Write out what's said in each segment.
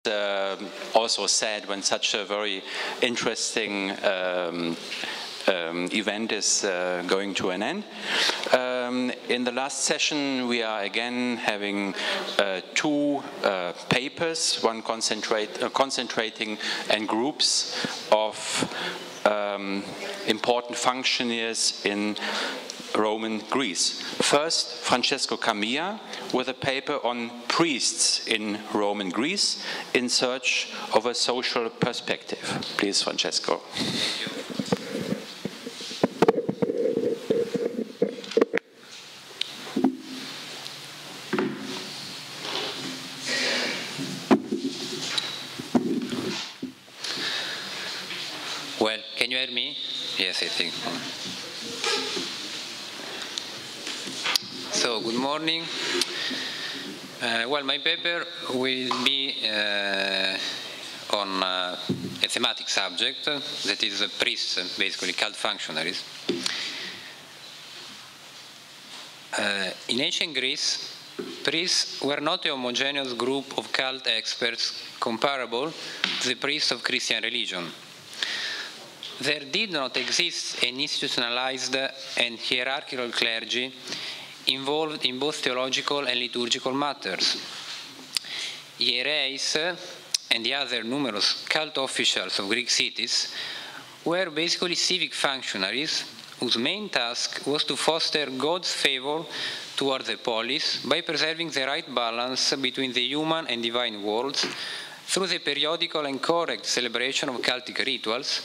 also sad when such a very interesting event is going to an end. In the last session, we are again having two papers, one concentrating on groups of important functionaries in Roman Greece. First, Francesco Camilla with a paper on priests in Roman Greece in search of a social perspective. Please, Francesco. Well, can you hear me? Yes, I think. So, good morning. Well, my paper will be on a thematic subject that is priests, basically cult functionaries. In ancient Greece, priests were not a homogeneous group of cult experts comparable to the priests of Christian religion. There did not exist an institutionalized and hierarchical clergy involved in both theological and liturgical matters. Hiereis and the other numerous cult officials of Greek cities were basically civic functionaries whose main task was to foster God's favor toward the polis by preserving the right balance between the human and divine worlds through the periodical and correct celebration of cultic rituals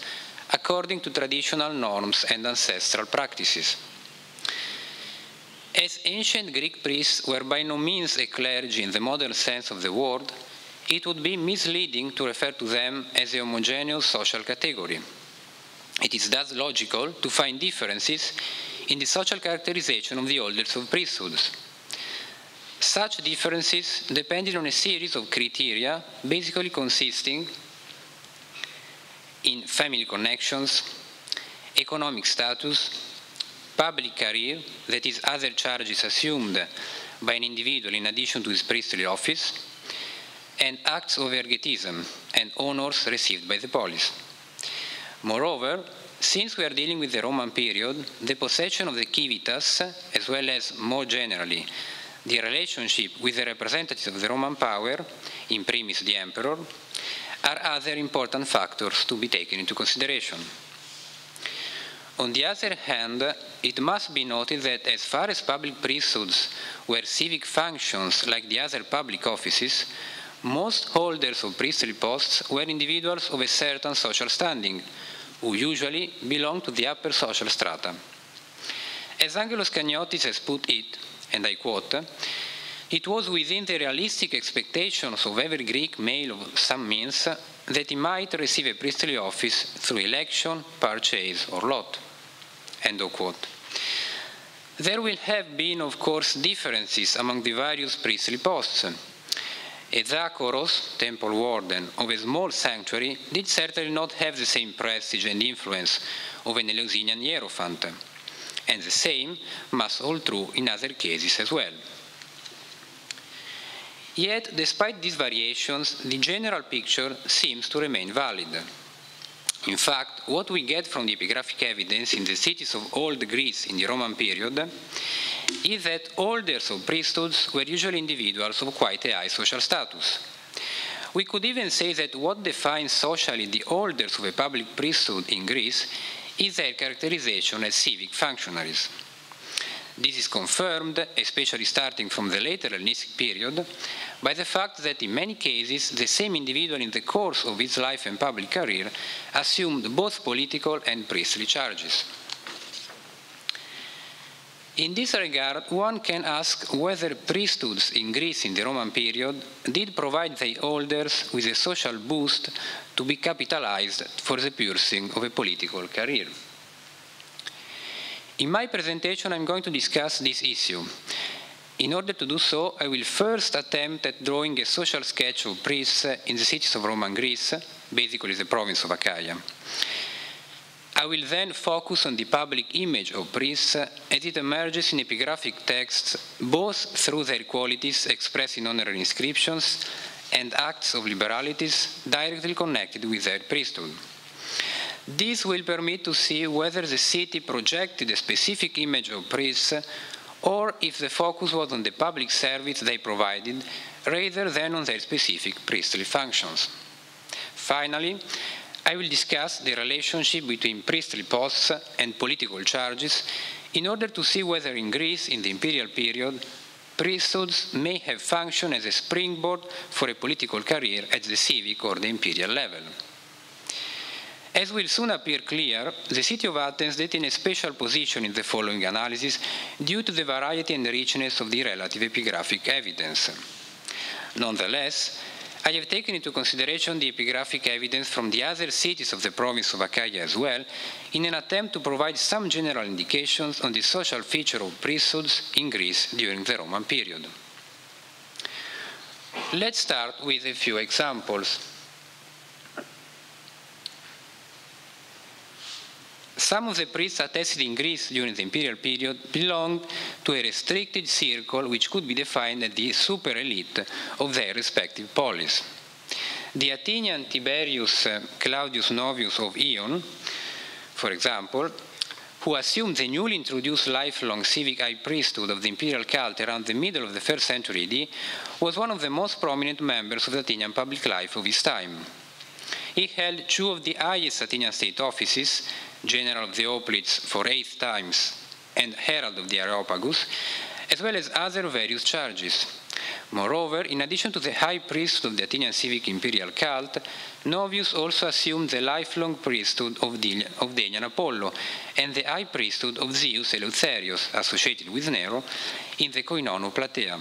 according to traditional norms and ancestral practices. As ancient Greek priests were by no means a clergy in the modern sense of the word, it would be misleading to refer to them as a homogeneous social category. It is thus logical to find differences in the social characterization of the holders of priesthoods. Such differences depended on a series of criteria, basically consisting in family connections, economic status, public career, that is, other charges assumed by an individual in addition to his priestly office, and acts of ergetism and honors received by the polis. Moreover, since we are dealing with the Roman period, the possession of the civitas, as well as, more generally, the relationship with the representatives of the Roman power, in primis the emperor, are other important factors to be taken into consideration. On the other hand, it must be noted that as far as public priesthoods were civic functions like the other public offices, most holders of priestly posts were individuals of a certain social standing, who usually belonged to the upper social strata. As Angelos Kaniotis has put it, and I quote, "It was within the realistic expectations of every Greek male of some means that he might receive a priestly office through election, purchase, or lot." End of quote. There will have been, of course, differences among the various priestly posts. A Zakoros, temple warden, of a small sanctuary did certainly not have the same prestige and influence of an Eleusinian hierophant, and the same must hold true in other cases as well. Yet, despite these variations, the general picture seems to remain valid. In fact, what we get from the epigraphic evidence in the cities of old Greece in the Roman period is that holders of priesthoods were usually individuals of quite a high social status. We could even say that what defines socially the holders of a public priesthood in Greece is their characterization as civic functionaries. This is confirmed, especially starting from the later Hellenistic period, by the fact that in many cases the same individual in the course of his life and public career assumed both political and priestly charges. In this regard, one can ask whether priesthoods in Greece in the Roman period did provide their holders with a social boost to be capitalized for the pursuing of a political career. In my presentation, I'm going to discuss this issue. In order to do so, I will first attempt at drawing a social sketch of priests in the cities of Roman Greece, basically the province of Achaia. I will then focus on the public image of priests as it emerges in epigraphic texts, both through their qualities expressed in honorary inscriptions and acts of liberalities directly connected with their priesthood. This will permit to see whether the city projected a specific image of priests or if the focus was on the public service they provided rather than on their specific priestly functions. Finally, I will discuss the relationship between priestly posts and political charges in order to see whether in Greece in the imperial period priesthoods may have functioned as a springboard for a political career at the civic or the imperial level. As will soon appear clear, the city of Athens did in a special position in the following analysis due to the variety and richness of the relative epigraphic evidence. Nonetheless, I have taken into consideration the epigraphic evidence from the other cities of the province of Achaia as well, in an attempt to provide some general indications on the social feature of priesthoods in Greece during the Roman period. Let's start with a few examples. Some of the priests attested in Greece during the imperial period belonged to a restricted circle which could be defined as the super elite of their respective polis. The Athenian Tiberius Claudius Novius of Ion, for example, who assumed the newly introduced lifelong civic high priesthood of the imperial cult around the middle of the 1st century AD, was one of the most prominent members of the Athenian public life of his time. He held two of the highest Athenian state offices, General of the Hoplites for 8 times and Herald of the Areopagus, as well as other various charges. Moreover, in addition to the high priesthood of the Athenian civic imperial cult, Novius also assumed the lifelong priesthood of Delian Apollo and the high priesthood of Zeus Eleutherios, associated with Nero, in the Koinonou Platea.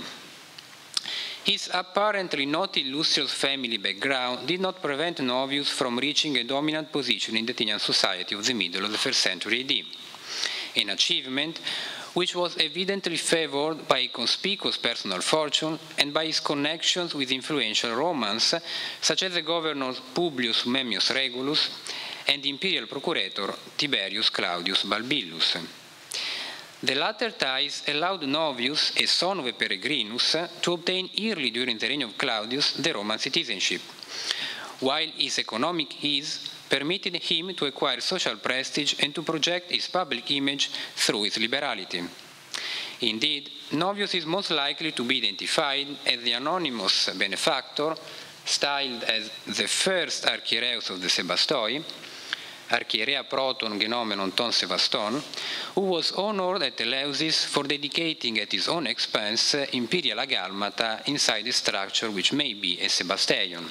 His apparently not illustrious family background did not prevent Novius from reaching a dominant position in the Athenian society of the middle of the 1st century AD, an achievement which was evidently favored by a conspicuous personal fortune and by his connections with influential Romans, such as the governors Publius Memmius Regulus and the imperial procurator Tiberius Claudius Balbillus. The latter ties allowed Novius, a son of a peregrinus, to obtain early during the reign of Claudius the Roman citizenship, while his economic ease permitted him to acquire social prestige and to project his public image through his liberality. Indeed, Novius is most likely to be identified as the anonymous benefactor, styled as the first archiereus of the Sebastoi, Archierea Proton Genomenon Ton Sevaston, who was honored at Eleusis for dedicating at his own expense imperial agalmata inside a structure which may be a Sebasteion,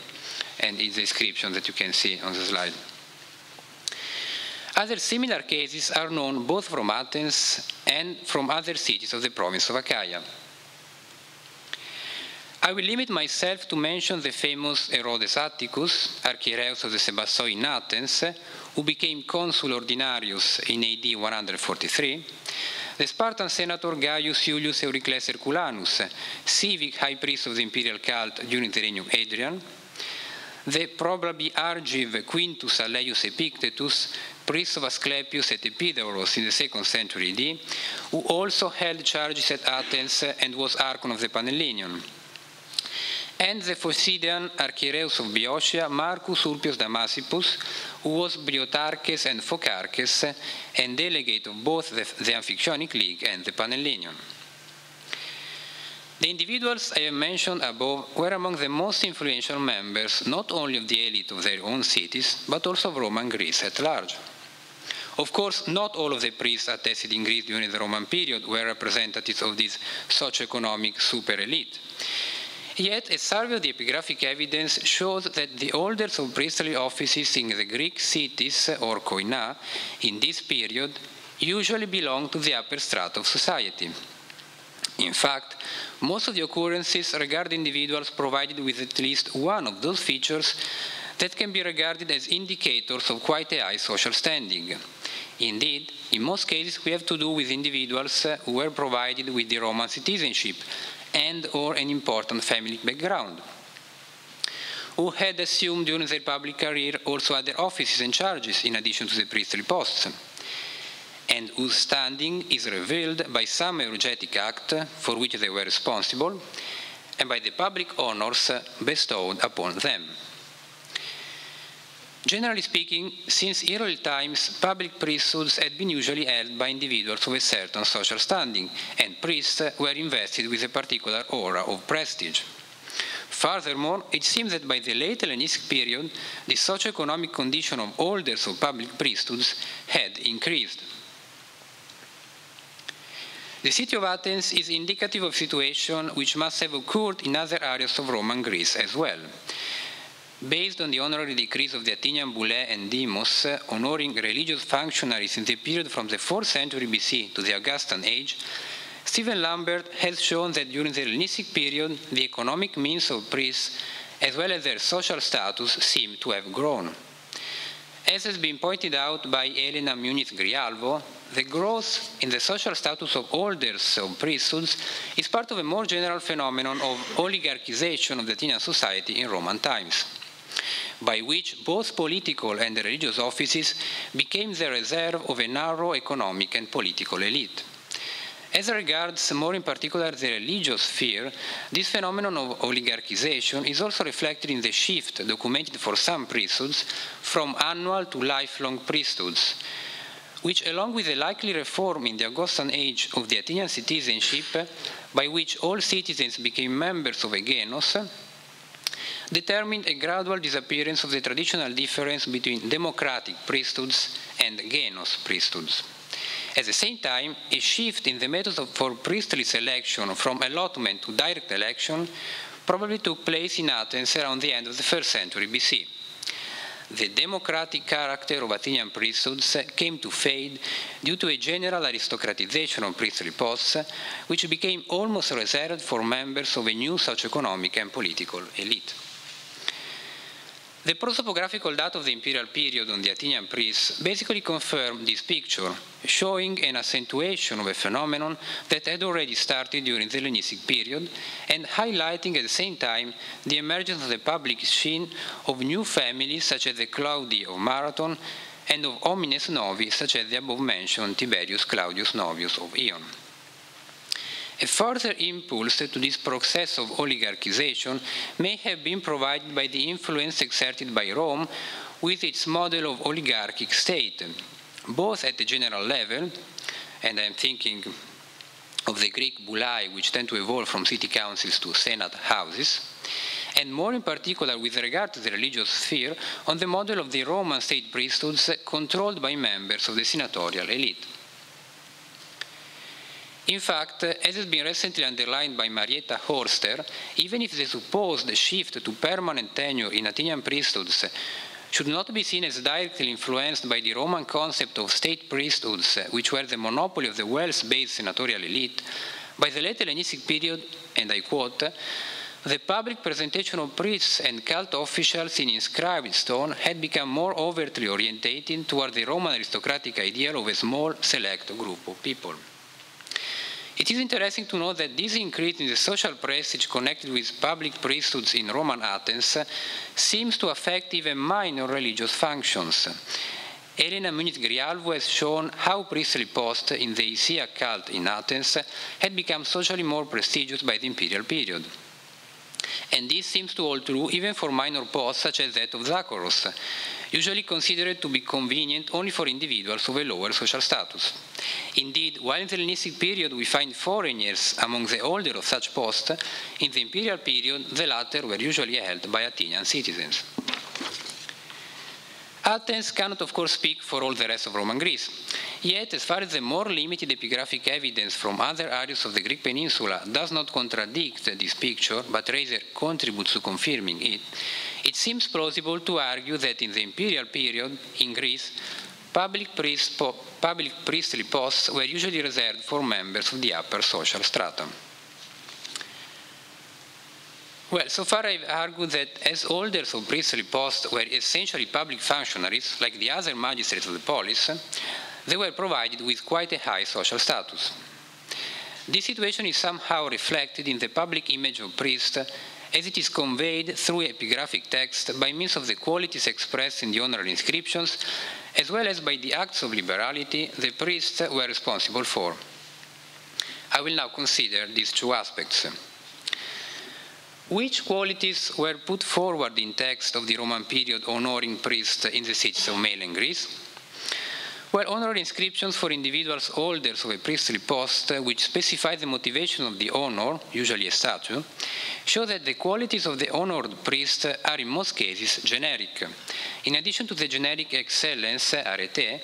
and it's the inscription that you can see on the slide. Other similar cases are known both from Athens and from other cities of the province of Achaia. I will limit myself to mention the famous Herodes Atticus, archiereus of the Sebastoi in Athens, who became consul ordinarius in AD 143, the Spartan senator Gaius Iulius Euricles Herculanus, civic high priest of the imperial cult during the reign of Hadrian, the probably argive Quintus Alleius Epictetus, priest of Asclepius et Epidaurus in the 2nd century AD, who also held charges at Athens and was archon of the Panhellenion, and the Phocidian archiereus of Boeotia, Marcus Ulpius Damasippus, who was Briotarches and Phocarches, and delegate of both the Amphictyonic League and the Panhellenion. The individuals I have mentioned above were among the most influential members not only of the elite of their own cities, but also of Roman Greece at large. Of course, not all of the priests attested in Greece during the Roman period were representatives of this socio-economic super elite. Yet, a survey of the epigraphic evidence shows that the holders of priestly offices in the Greek cities, or koina, in this period, usually belong to the upper strata of society. In fact, most of the occurrences regard individuals provided with at least one of those features that can be regarded as indicators of quite a high social standing. Indeed, in most cases, we have to do with individuals who were provided with the Roman citizenship and or an important family background, who had assumed during their public career also other offices and charges in addition to the priestly posts, and whose standing is revealed by some eulogetic act for which they were responsible, and by the public honors bestowed upon them. Generally speaking, since early times, public priesthoods had been usually held by individuals of a certain social standing, and priests were invested with a particular aura of prestige. Furthermore, it seems that by the late Hellenistic period, the socio-economic condition of holders of public priesthoods had increased. The city of Athens is indicative of a situation which must have occurred in other areas of Roman Greece as well. Based on the honorary decrees of the Athenian Bulle and Demos honoring religious functionaries in the period from the 4th century BC to the Augustan age, Stephen Lambert has shown that during the Hellenistic period, the economic means of priests, as well as their social status, seem to have grown. As has been pointed out by Elena Muniz-Grijalvo, the growth in the social status of holders of priesthoods is part of a more general phenomenon of oligarchization of the Athenian society in Roman times, by which both political and religious offices became the reserve of a narrow economic and political elite. As regards more in particular the religious sphere, this phenomenon of oligarchization is also reflected in the shift documented for some priesthoods from annual to lifelong priesthoods, which, along with the likely reform in the Augustan age of the Athenian citizenship, by which all citizens became members of a genos, determined a gradual disappearance of the traditional difference between democratic priesthoods and genos priesthoods. At the same time, a shift in the methods for priestly selection from allotment to direct election probably took place in Athens around the end of the 1st century BC. The democratic character of Athenian priesthoods came to fade due to a general aristocratization of priestly posts, which became almost reserved for members of a new socio-economic and political elite. The prosopographical data of the imperial period on the Athenian priests basically confirmed this picture, showing an accentuation of a phenomenon that had already started during the Hellenistic period and highlighting at the same time the emergence of the public scene of new families such as the Claudi of Marathon and of homines novi such as the above-mentioned Tiberius Claudius Novius of Ion. A further impulse to this process of oligarchization may have been provided by the influence exerted by Rome with its model of oligarchic state, both at the general level, and I'm thinking of the Greek bullae, which tend to evolve from city councils to senate houses, and more in particular with regard to the religious sphere, on the model of the Roman state priesthoods controlled by members of the senatorial elite. In fact, as has been recently underlined by Marietta Horster, even if the supposed shift to permanent tenure in Athenian priesthoods should not be seen as directly influenced by the Roman concept of state priesthoods, which were the monopoly of the wealth-based senatorial elite, by the late Hellenistic period, and I quote, the public presentation of priests and cult officials in inscribed stone had become more overtly orientated toward the Roman aristocratic ideal of a small, select group of people. It is interesting to note that this increase in the social prestige connected with public priesthoods in Roman Athens seems to affect even minor religious functions. Elena Muniz-Grijalvo has shown how priestly posts in the Isaiah cult in Athens had become socially more prestigious by the imperial period. And this seems to hold true even for minor posts such as that of Zachoros, usually considered to be convenient only for individuals of a lower social status. Indeed, while in the Hellenistic period we find foreigners among the holders of such posts, in the imperial period the latter were usually held by Athenian citizens. Athens cannot, of course, speak for all the rest of Roman Greece. Yet, as far as the more limited epigraphic evidence from other areas of the Greek peninsula does not contradict this picture, but rather contributes to confirming it, it seems plausible to argue that in the imperial period, in Greece, public priestly posts were usually reserved for members of the upper social stratum. Well, so far I've argued that as holders of priestly posts were essentially public functionaries, like the other magistrates of the polis, they were provided with quite a high social status. This situation is somehow reflected in the public image of priests as it is conveyed through epigraphic text by means of the qualities expressed in the honorary inscriptions, as well as by the acts of liberality the priests were responsible for. I will now consider these two aspects. Which qualities were put forward in text of the Roman period honoring priests in the cities of Male and Greece? Well, honorary inscriptions for individuals holders of a priestly post, which specify the motivation of the honor, usually a statue, show that the qualities of the honored priest are in most cases generic. In addition to the generic excellence, arete,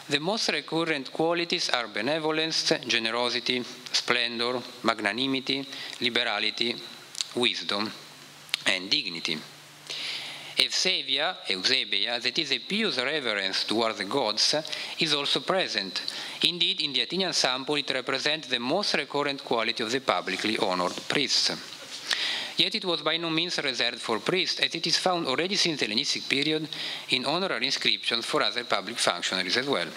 the most recurrent qualities are benevolence, generosity, splendor, magnanimity, liberality, wisdom, and dignity. Eusebia, that is a pious reverence towards the gods, is also present. Indeed, in the Athenian sample, it represents the most recurrent quality of the publicly honored priests. Yet it was by no means reserved for priests, as it is found already since the Hellenistic period in honorary inscriptions for other public functionaries as well.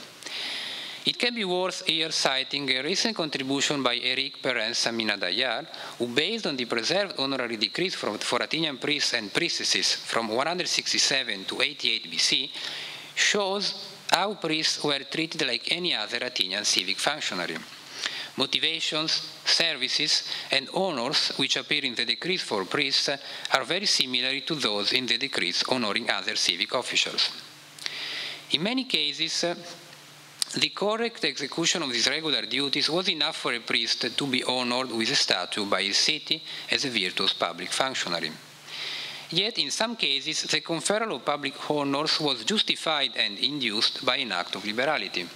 It can be worth here citing a recent contribution by Eric Perrin-Samina-Dayar, who, based on the preserved honorary decrees for Athenian priests and priestesses from 167 to 88 BC, shows how priests were treated like any other Athenian civic functionary. Motivations, services, and honors which appear in the decrees for priests are very similar to those in the decrees honoring other civic officials. In many cases, the correct execution of these regular duties was enough for a priest to be honored with a statue by his city as a virtuous public functionary. Yet, in some cases, the conferral of public honors was justified and induced by an act of liberality.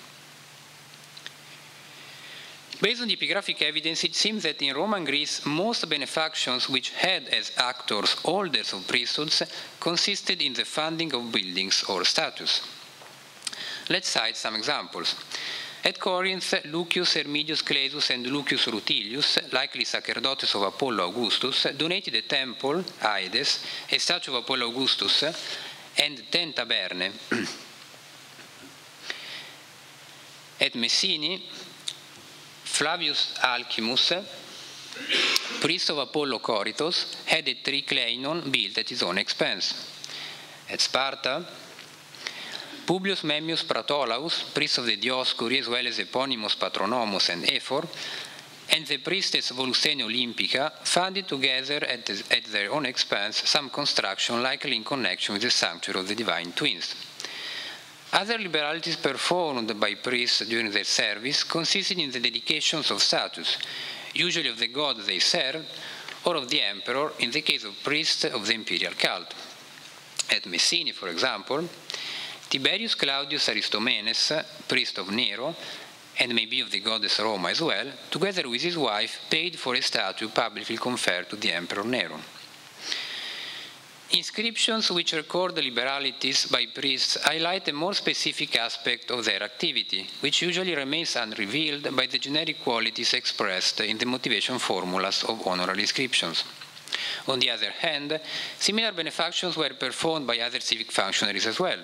Based on the epigraphic evidence, it seems that in Roman Greece, most benefactions which had as actors holders of priesthoods consisted in the funding of buildings or statues. Let's cite some examples. At Corinth, Lucius Hermidius Clesus and Lucius Rutilius, likely sacerdotes of Apollo Augustus, donated a temple, Aedes, a statue of Apollo Augustus, and 10 taberne. At Messini, Flavius Alcimus, priest of Apollo Coritos, had a tricleinon built at his own expense. At Sparta, Publius Memmius Pratolaus, priest of the Dioscuri, as well as Eponymous Patronomos and Ephor, and the priestess Volustene Olympica funded together at their own expense some construction likely in connection with the sanctuary of the Divine Twins. Other liberalities performed by priests during their service consisted in the dedications of statues, usually of the god they served, or of the emperor in the case of priests of the imperial cult. At Messini, for example, Tiberius Claudius Aristomenes, priest of Nero, and maybe of the goddess Roma as well, together with his wife, paid for a statue publicly conferred to the Emperor Nero. Inscriptions which record the liberalities by priests highlight a more specific aspect of their activity, which usually remains unrevealed by the generic qualities expressed in the motivation formulas of honorary inscriptions. On the other hand, similar benefactions were performed by other civic functionaries as well.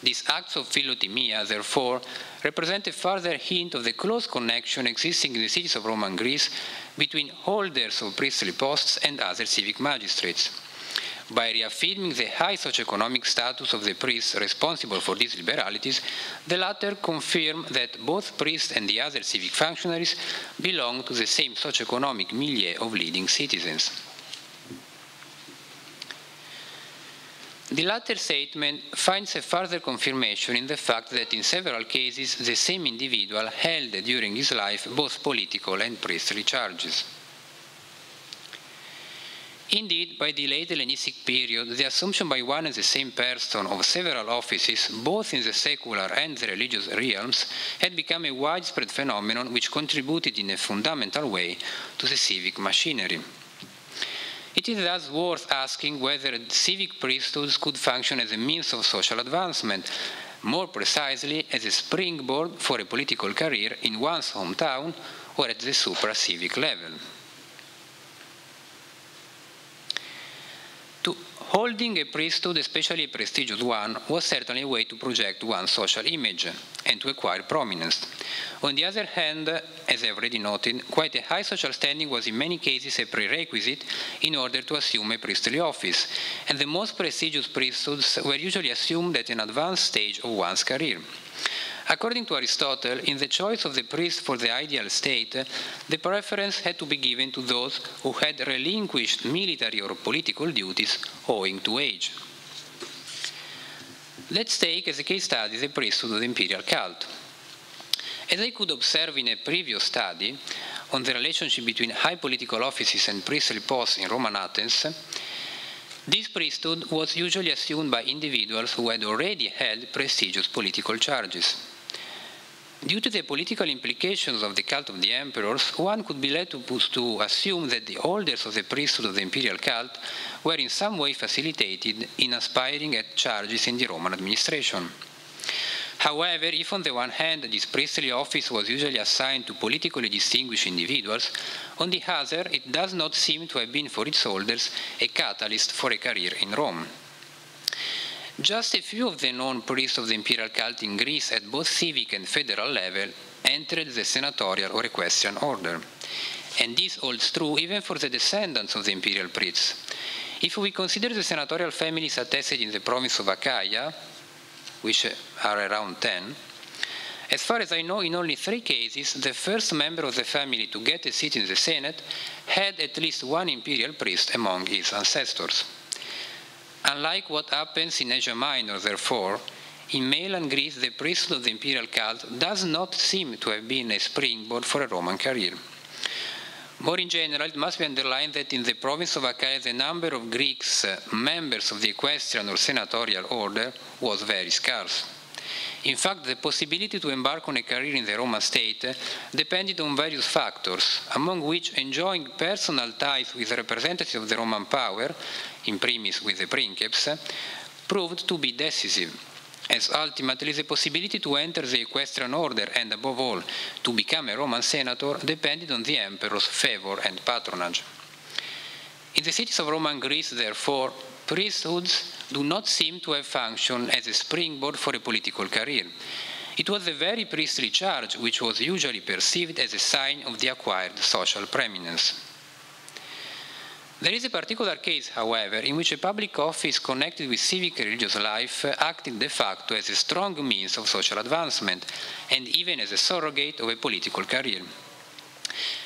These acts of philotimia, therefore, represent a further hint of the close connection existing in the cities of Roman Greece between holders of priestly posts and other civic magistrates. By reaffirming the high socioeconomic status of the priests responsible for these liberalities, the latter confirm that both priests and the other civic functionaries belong to the same socioeconomic milieu of leading citizens. The latter statement finds a further confirmation in the fact that in several cases the same individual held during his life both political and priestly charges. Indeed, by the late Hellenistic period, the assumption by one and the same person of several offices, both in the secular and the religious realms, had become a widespread phenomenon which contributed in a fundamental way to the civic machinery. It is thus worth asking whether civic priesthoods could function as a means of social advancement, more precisely as a springboard for a political career in one's hometown or at the supra-civic level. Holding a priesthood, especially a prestigious one, was certainly a way to project one's social image and to acquire prominence. On the other hand, as I have already noted, quite a high social standing was in many cases a prerequisite in order to assume a priestly office, and the most prestigious priesthoods were usually assumed at an advanced stage of one's career. According to Aristotle, in the choice of the priest for the ideal state, the preference had to be given to those who had relinquished military or political duties owing to age. Let's take as a case study the priesthood of the imperial cult. As I could observe in a previous study on the relationship between high political offices and priestly posts in Roman Athens, this priesthood was usually assumed by individuals who had already held prestigious political charges. Due to the political implications of the cult of the emperors, one could be led to assume that the holders of the priesthood of the imperial cult were in some way facilitated in aspiring at charges in the Roman administration. However, if on the one hand this priestly office was usually assigned to politically distinguished individuals, on the other it does not seem to have been for its holders a catalyst for a career in Rome. Just a few of the known priests of the imperial cult in Greece at both civic and federal level entered the senatorial or equestrian order. And this holds true even for the descendants of the imperial priests. If we consider the senatorial families attested in the province of Achaia, which are around 10, as far as I know, in only 3 cases, the first member of the family to get a seat in the Senate had at least one imperial priest among his ancestors. Unlike what happens in Asia Minor, therefore, in mainland Greece, the priesthood of the imperial cult does not seem to have been a springboard for a Roman career. More in general, it must be underlined that in the province of Achaia, the number of Greeks, members of the equestrian or senatorial order, was very scarce. In fact, the possibility to embark on a career in the Roman state depended on various factors, among which enjoying personal ties with representatives of the Roman power, in primis with the princeps, proved to be decisive, as ultimately the possibility to enter the equestrian order and, above all, to become a Roman senator depended on the emperor's favor and patronage. In the cities of Roman Greece, therefore, priesthoods do not seem to have functioned as a springboard for a political career. It was the very priestly charge which was usually perceived as a sign of the acquired social preeminence. There is a particular case, however, in which a public office connected with civic and religious life acted de facto as a strong means of social advancement and even as a surrogate of a political career.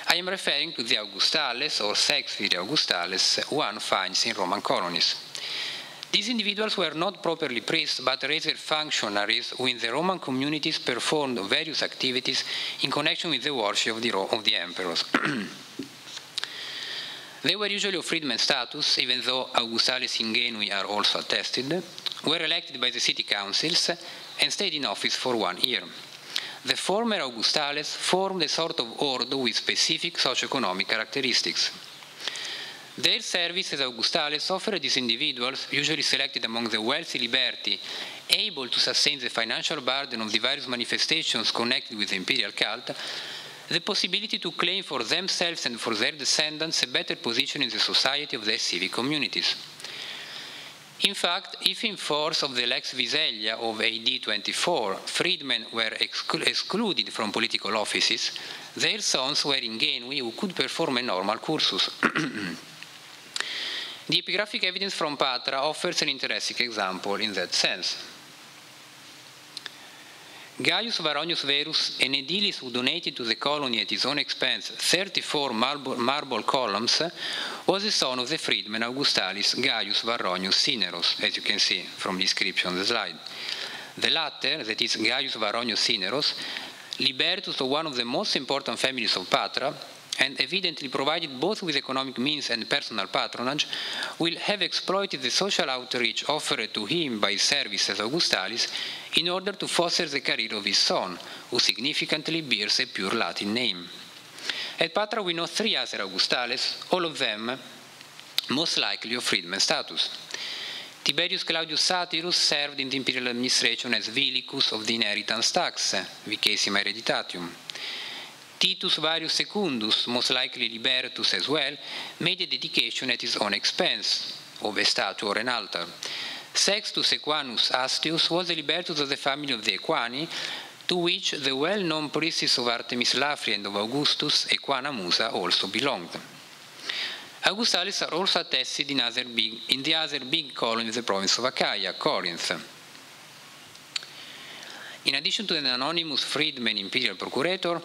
I am referring to the Augustales or sex viri Augustales one finds in Roman colonies. These individuals were not properly priests but rather functionaries who in the Roman communities performed various activities in connection with the worship of the emperors. They were usually of freedman status, even though Augustales ingenui are also attested, were elected by the city councils, and stayed in office for 1 year. The former Augustales formed a sort of ordo with specific socioeconomic characteristics. Their service as Augustales offered these individuals, usually selected among the wealthy liberti, able to sustain the financial burden of the various manifestations connected with the imperial cult, the possibility to claim for themselves and for their descendants a better position in the society of their civic communities. In fact, if in force of the Lex Viselia of AD 24, freedmen were excluded from political offices, their sons were ingenui who could perform a normal cursus. The epigraphic evidence from Patra offers an interesting example in that sense. Gaius Varronius Verus, an aedilis who donated to the colony at his own expense 34 marble columns, was the son of the freedman Augustalis Gaius Varronius Cineros, as you can see from the description on the slide. The latter, that is Gaius Varronius Cineros, libertus of one of the most important families of Patra, and evidently provided both with economic means and personal patronage, will have exploited the social outreach offered to him by his service as Augustalis in order to foster the career of his son, who significantly bears a pure Latin name. At Patra we know 3 other Augustales, all of them most likely of freedman status. Tiberius Claudius Satyrus served in the imperial administration as vilicus of the inheritance tax, vicesima hereditatium. Titus Varius Secundus, most likely libertus as well, made a dedication at his own expense, of a statue or an altar. Sextus Equanus Astius was a libertus of the family of the Equani, to which the well-known priestess of Artemis Lafri and of Augustus, Equana Musa, also belonged. Augustales are also attested in the other big colony of the province of Achaia, Corinth. In addition to an anonymous freedman imperial procurator,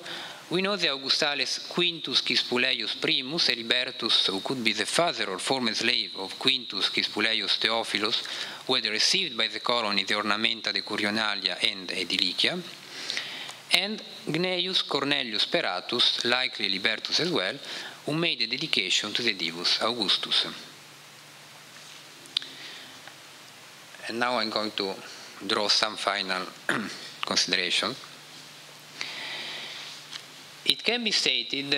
we know the Augustales Quintus Cispuleius Primus Heribertus, who could be the father or former slave of Quintus Cispuleius Theophilus, who had received by the colony the ornamenta de Curionalia and Edilicia, and Gnaeus Cornelius Peratus, likely Libertus as well, who made a dedication to the Divus Augustus. And now I'm going to draw some final consideration. It can be stated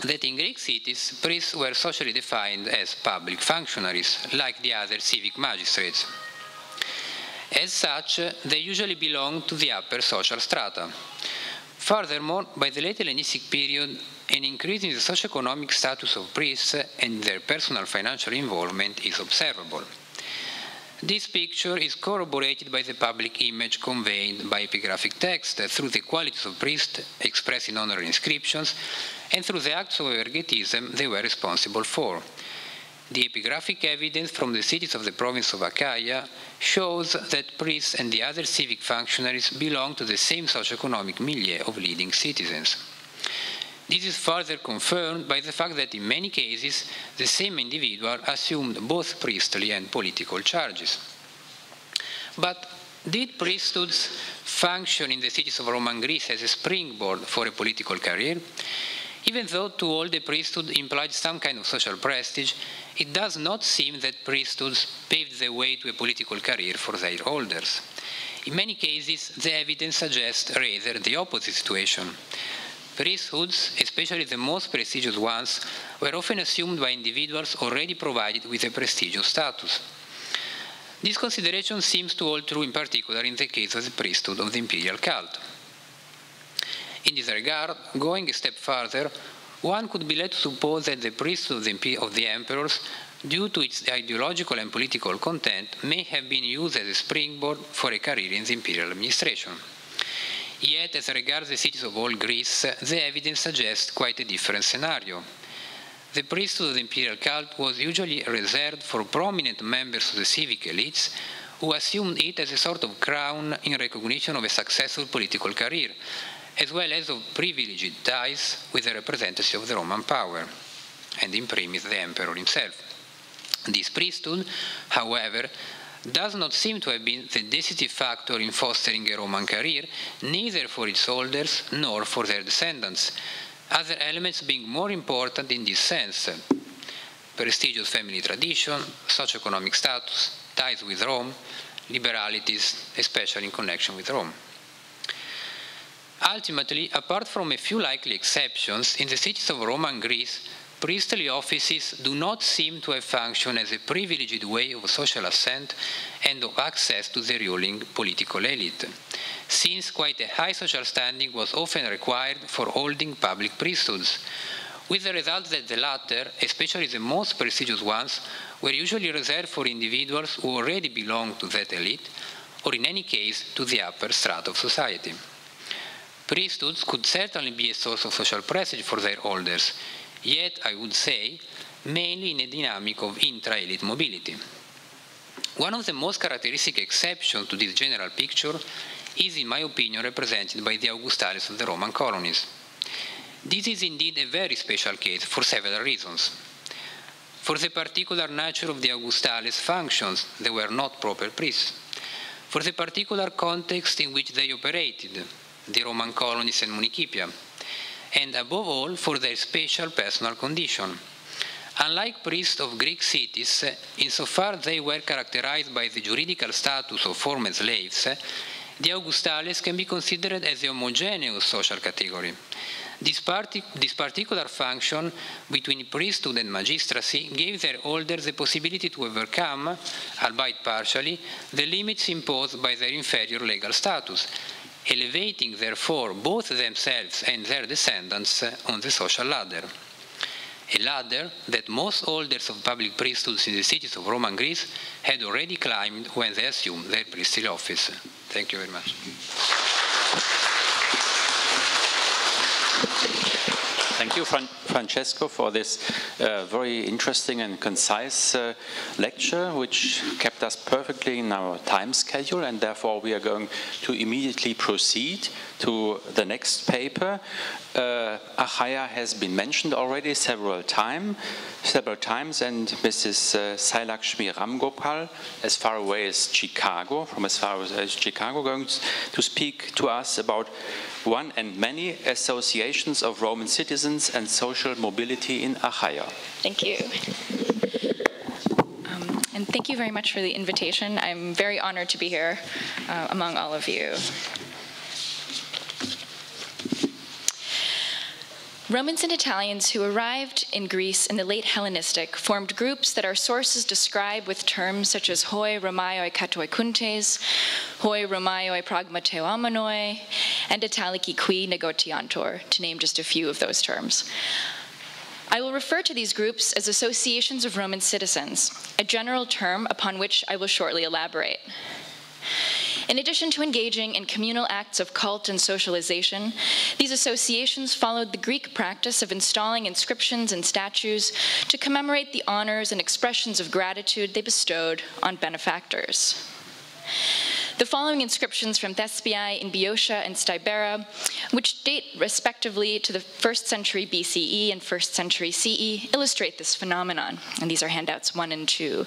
that in Greek cities, priests were socially defined as public functionaries, like the other civic magistrates. As such, they usually belonged to the upper social strata. Furthermore, by the late Hellenistic period, an increase in the socio-economic status of priests and their personal financial involvement is observable. This picture is corroborated by the public image conveyed by epigraphic text through the qualities of priests expressed in honorary inscriptions and through the acts of ergetism they were responsible for. The epigraphic evidence from the cities of the province of Achaia shows that priests and the other civic functionaries belong to the same socio-economic milieu of leading citizens. This is further confirmed by the fact that in many cases the same individual assumed both priestly and political charges. But did priesthoods function in the cities of Roman Greece as a springboard for a political career? Even though to all the priesthood implied some kind of social prestige, it does not seem that priesthoods paved the way to a political career for their holders. In many cases, the evidence suggests rather the opposite situation. Priesthoods, especially the most prestigious ones, were often assumed by individuals already provided with a prestigious status. This consideration seems to hold true in particular in the case of the priesthood of the imperial cult. In this regard, going a step further, one could be led to suppose that the priesthood of the emperors, due to its ideological and political content, may have been used as a springboard for a career in the imperial administration. Yet, as regards the cities of all Greece, the evidence suggests quite a different scenario. The priesthood of the imperial cult was usually reserved for prominent members of the civic elites who assumed it as a sort of crown in recognition of a successful political career, as well as of privileged ties with the representatives of the Roman power, and in primis the emperor himself. This priesthood, however, does not seem to have been the decisive factor in fostering a Roman career, neither for its holders nor for their descendants, other elements being more important in this sense: prestigious family tradition, socio-economic status, ties with Rome, liberalities, especially in connection with Rome. Ultimately, apart from a few likely exceptions, in the cities of Roman Greece, priestly offices do not seem to have functioned as a privileged way of social ascent and of access to the ruling political elite, since quite a high social standing was often required for holding public priesthoods, with the result that the latter, especially the most prestigious ones, were usually reserved for individuals who already belonged to that elite, or in any case to the upper strata of society. Priesthoods could certainly be a source of social prestige for their holders, yet, I would say, mainly in a dynamic of intra-elite mobility. One of the most characteristic exceptions to this general picture is, in my opinion, represented by the Augustales of the Roman colonies. This is indeed a very special case for several reasons. For the particular nature of the Augustales' functions, they were not proper priests. For the particular context in which they operated, the Roman colonies and municipia, and above all for their special personal condition. Unlike priests of Greek cities, insofar they were characterized by the juridical status of former slaves, the Augustales can be considered as a homogeneous social category. This particular function between priesthood and magistracy gave their holders the possibility to overcome, albeit partially, the limits imposed by their inferior legal status, elevating, therefore, both themselves and their descendants on the social ladder. A ladder that most holders of public priesthoods in the cities of Roman Greece had already climbed when they assumed their priestly office. Thank you very much. Thank you, Francesco for this very interesting and concise lecture, which kept us perfectly in our time schedule, and therefore we are going to immediately proceed to the next paper. Achaia has been mentioned already several times, and Mrs. Sailakshmi Ramgopal, as far away as Chicago, going to speak to us about one and many associations of Roman citizens and social mobility in Achaia. Thank you. And thank you very much for the invitation. I'm very honored to be here among all of you. Romans and Italians who arrived in Greece in the late Hellenistic formed groups that our sources describe with terms such as hoi Romaioi katoikuntes, hoi Romaioi pragmateoamenoi, and Italiki qui negotiantor, to name just a few of those terms. I will refer to these groups as associations of Roman citizens, a general term upon which I will shortly elaborate. In addition to engaging in communal acts of cult and socialization, these associations followed the Greek practice of installing inscriptions and statues to commemorate the honors and expressions of gratitude they bestowed on benefactors. The following inscriptions from Thespiae in Boeotia and Stybera, which date respectively to the 1st century BCE and 1st century CE, illustrate this phenomenon, and these are handouts 1 and 2.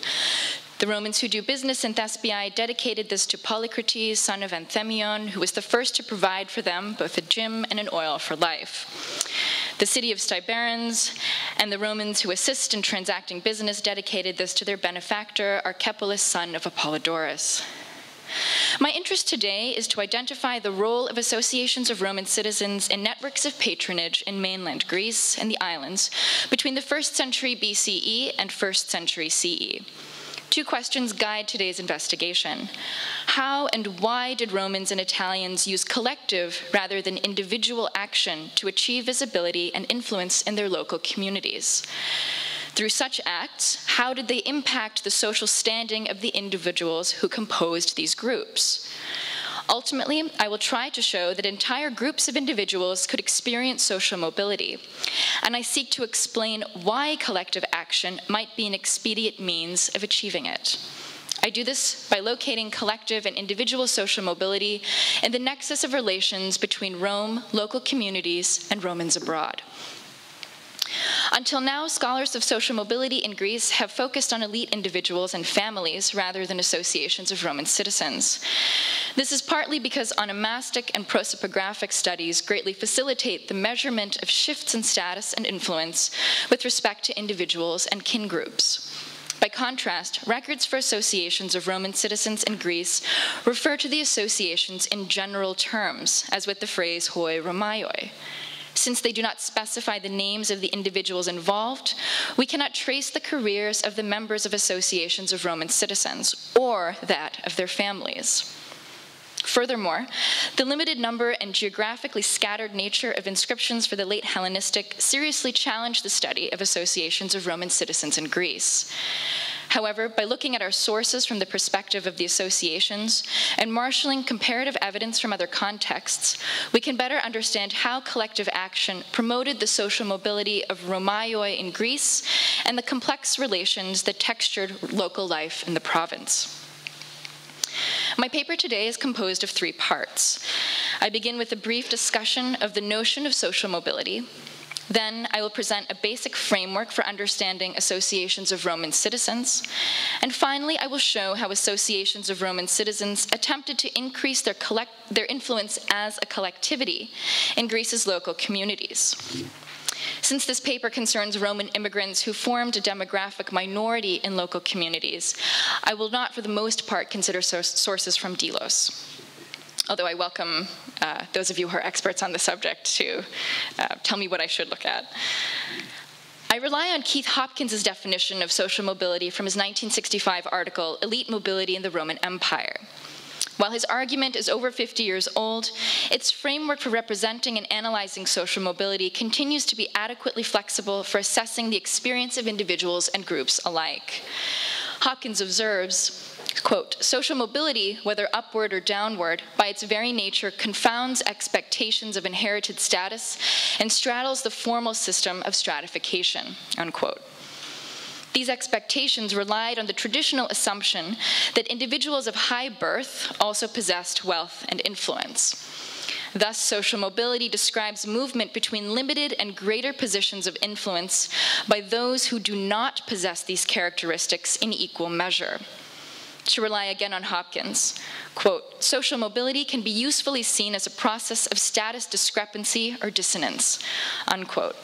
The Romans who do business in Thespiae dedicated this to Polycrates, son of Anthemion, who was the first to provide for them both a gym and an oil for life. The city of Styberans and the Romans who assist in transacting business dedicated this to their benefactor, Archepolus, son of Apollodorus. My interest today is to identify the role of associations of Roman citizens in networks of patronage in mainland Greece and the islands between the 1st century BCE and 1st century CE. 2 questions guide today's investigation. How and why did Romans and Italians use collective rather than individual action to achieve visibility and influence in their local communities? Through such acts, how did they impact the social standing of the individuals who composed these groups? Ultimately, I will try to show that entire groups of individuals could experience social mobility, and I seek to explain why collective action might be an expedient means of achieving it. I do this by locating collective and individual social mobility in the nexus of relations between Rome, local communities, and Romans abroad. Until now, scholars of social mobility in Greece have focused on elite individuals and families rather than associations of Roman citizens. This is partly because onomastic and prosopographic studies greatly facilitate the measurement of shifts in status and influence with respect to individuals and kin groups. By contrast, records for associations of Roman citizens in Greece refer to the associations in general terms, as with the phrase hoi Romaioi. Since they do not specify the names of the individuals involved, we cannot trace the careers of the members of associations of Roman citizens or that of their families. Furthermore, the limited number and geographically scattered nature of inscriptions for the late Hellenistic seriously challenged the study of associations of Roman citizens in Greece. However, by looking at our sources from the perspective of the associations and marshalling comparative evidence from other contexts, we can better understand how collective action promoted the social mobility of Romaioi in Greece and the complex relations that textured local life in the province. My paper today is composed of 3 parts. I begin with a brief discussion of the notion of social mobility. Then I will present a basic framework for understanding associations of Roman citizens. And finally, I will show how associations of Roman citizens attempted to increase their influence as a collectivity in Greece's local communities. Since this paper concerns Roman immigrants who formed a demographic minority in local communities, I will not, for the most part, consider sources from Delos, although I welcome those of you who are experts on the subject to tell me what I should look at. I rely on Keith Hopkins' definition of social mobility from his 1965 article, Elite Mobility in the Roman Empire. While his argument is over 50 years old, its framework for representing and analyzing social mobility continues to be adequately flexible for assessing the experience of individuals and groups alike. Hopkins observes, Quote, social mobility, whether upward or downward, by its very nature confounds expectations of inherited status and straddles the formal system of stratification, unquote. These expectations relied on the traditional assumption that individuals of high birth also possessed wealth and influence. Thus, social mobility describes movement between limited and greater positions of influence by those who do not possess these characteristics in equal measure. To rely again on Hopkins, quote, social mobility can be usefully seen as a process of status discrepancy or dissonance, unquote.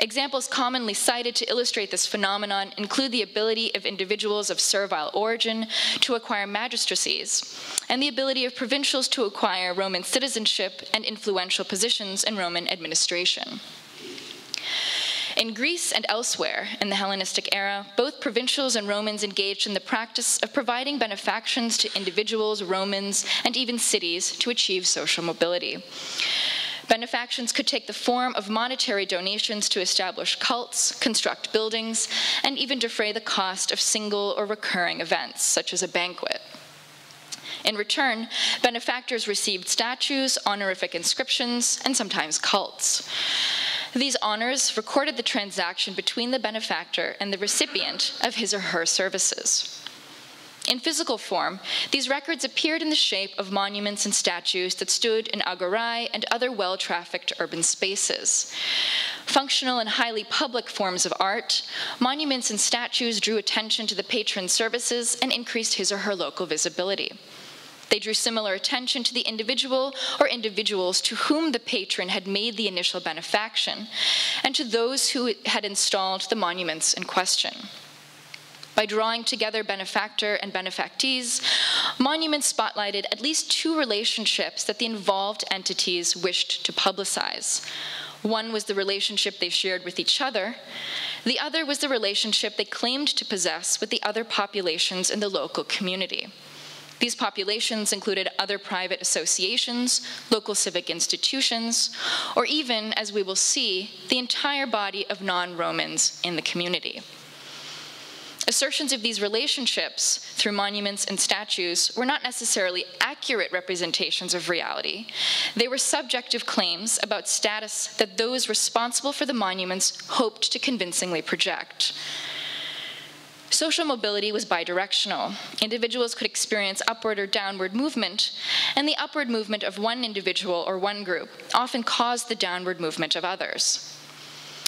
Examples commonly cited to illustrate this phenomenon include the ability of individuals of servile origin to acquire magistracies, and the ability of provincials to acquire Roman citizenship and influential positions in Roman administration. In Greece and elsewhere in the Hellenistic era, both provincials and Romans engaged in the practice of providing benefactions to individuals, Romans, and even cities to achieve social mobility. Benefactions could take the form of monetary donations to establish cults, construct buildings, and even defray the cost of single or recurring events, such as a banquet. In return, benefactors received statues, honorific inscriptions, and sometimes cults. These honors recorded the transaction between the benefactor and the recipient of his or her services. In physical form, these records appeared in the shape of monuments and statues that stood in agorae and other well-trafficked urban spaces. Functional and highly public forms of art, monuments and statues drew attention to the patron's services and increased his or her local visibility. They drew similar attention to the individual or individuals to whom the patron had made the initial benefaction, and to those who had installed the monuments in question. By drawing together benefactor and benefactees, monuments spotlighted at least two relationships that the involved entities wished to publicize. One was the relationship they shared with each other. The other was the relationship they claimed to possess with the other populations in the local community. These populations included other private associations, local civic institutions, or even, as we will see, the entire body of non-Romans in the community. Assertions of these relationships through monuments and statues were not necessarily accurate representations of reality. They were subjective claims about status that those responsible for the monuments hoped to convincingly project. Social mobility was bidirectional. Individuals could experience upward or downward movement, and the upward movement of one individual or one group often caused the downward movement of others.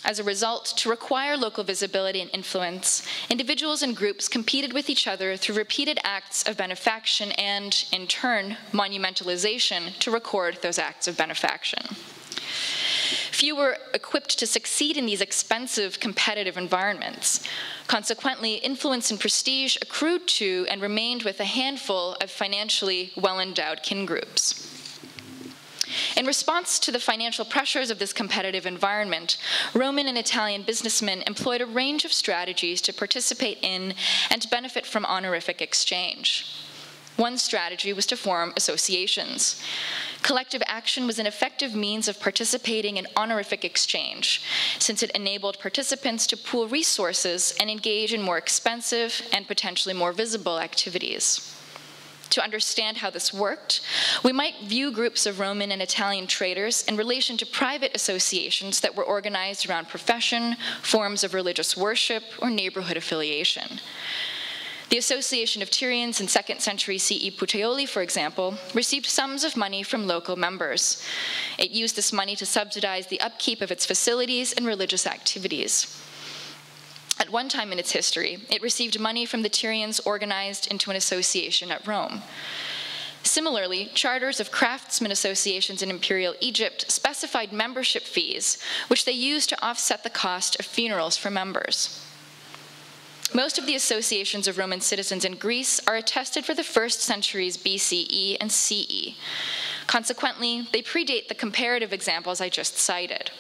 As a result, to require local visibility and influence, individuals and groups competed with each other through repeated acts of benefaction and, in turn, monumentalization to record those acts of benefaction. Few were equipped to succeed in these expensive, competitive environments. Consequently, influence and prestige accrued to and remained with a handful of financially well-endowed kin groups. In response to the financial pressures of this competitive environment, Roman and Italian businessmen employed a range of strategies to participate in and benefit from honorific exchange. One strategy was to form associations. Collective action was an effective means of participating in honorific exchange, since it enabled participants to pool resources and engage in more expensive and potentially more visible activities. To understand how this worked, we might view groups of Roman and Italian traders in relation to private associations that were organized around profession, forms of religious worship, or neighborhood affiliation. The Association of Tyrians in 2nd century CE Puteoli, for example, received sums of money from local members. It used this money to subsidize the upkeep of its facilities and religious activities. At one time in its history, it received money from the Tyrians organized into an association at Rome. Similarly, charters of craftsmen associations in Imperial Egypt specified membership fees, which they used to offset the cost of funerals for members. Most of the associations of Roman citizens in Greece are attested for the 1st centuries BCE and CE. Consequently, they predate the comparative examples I just cited.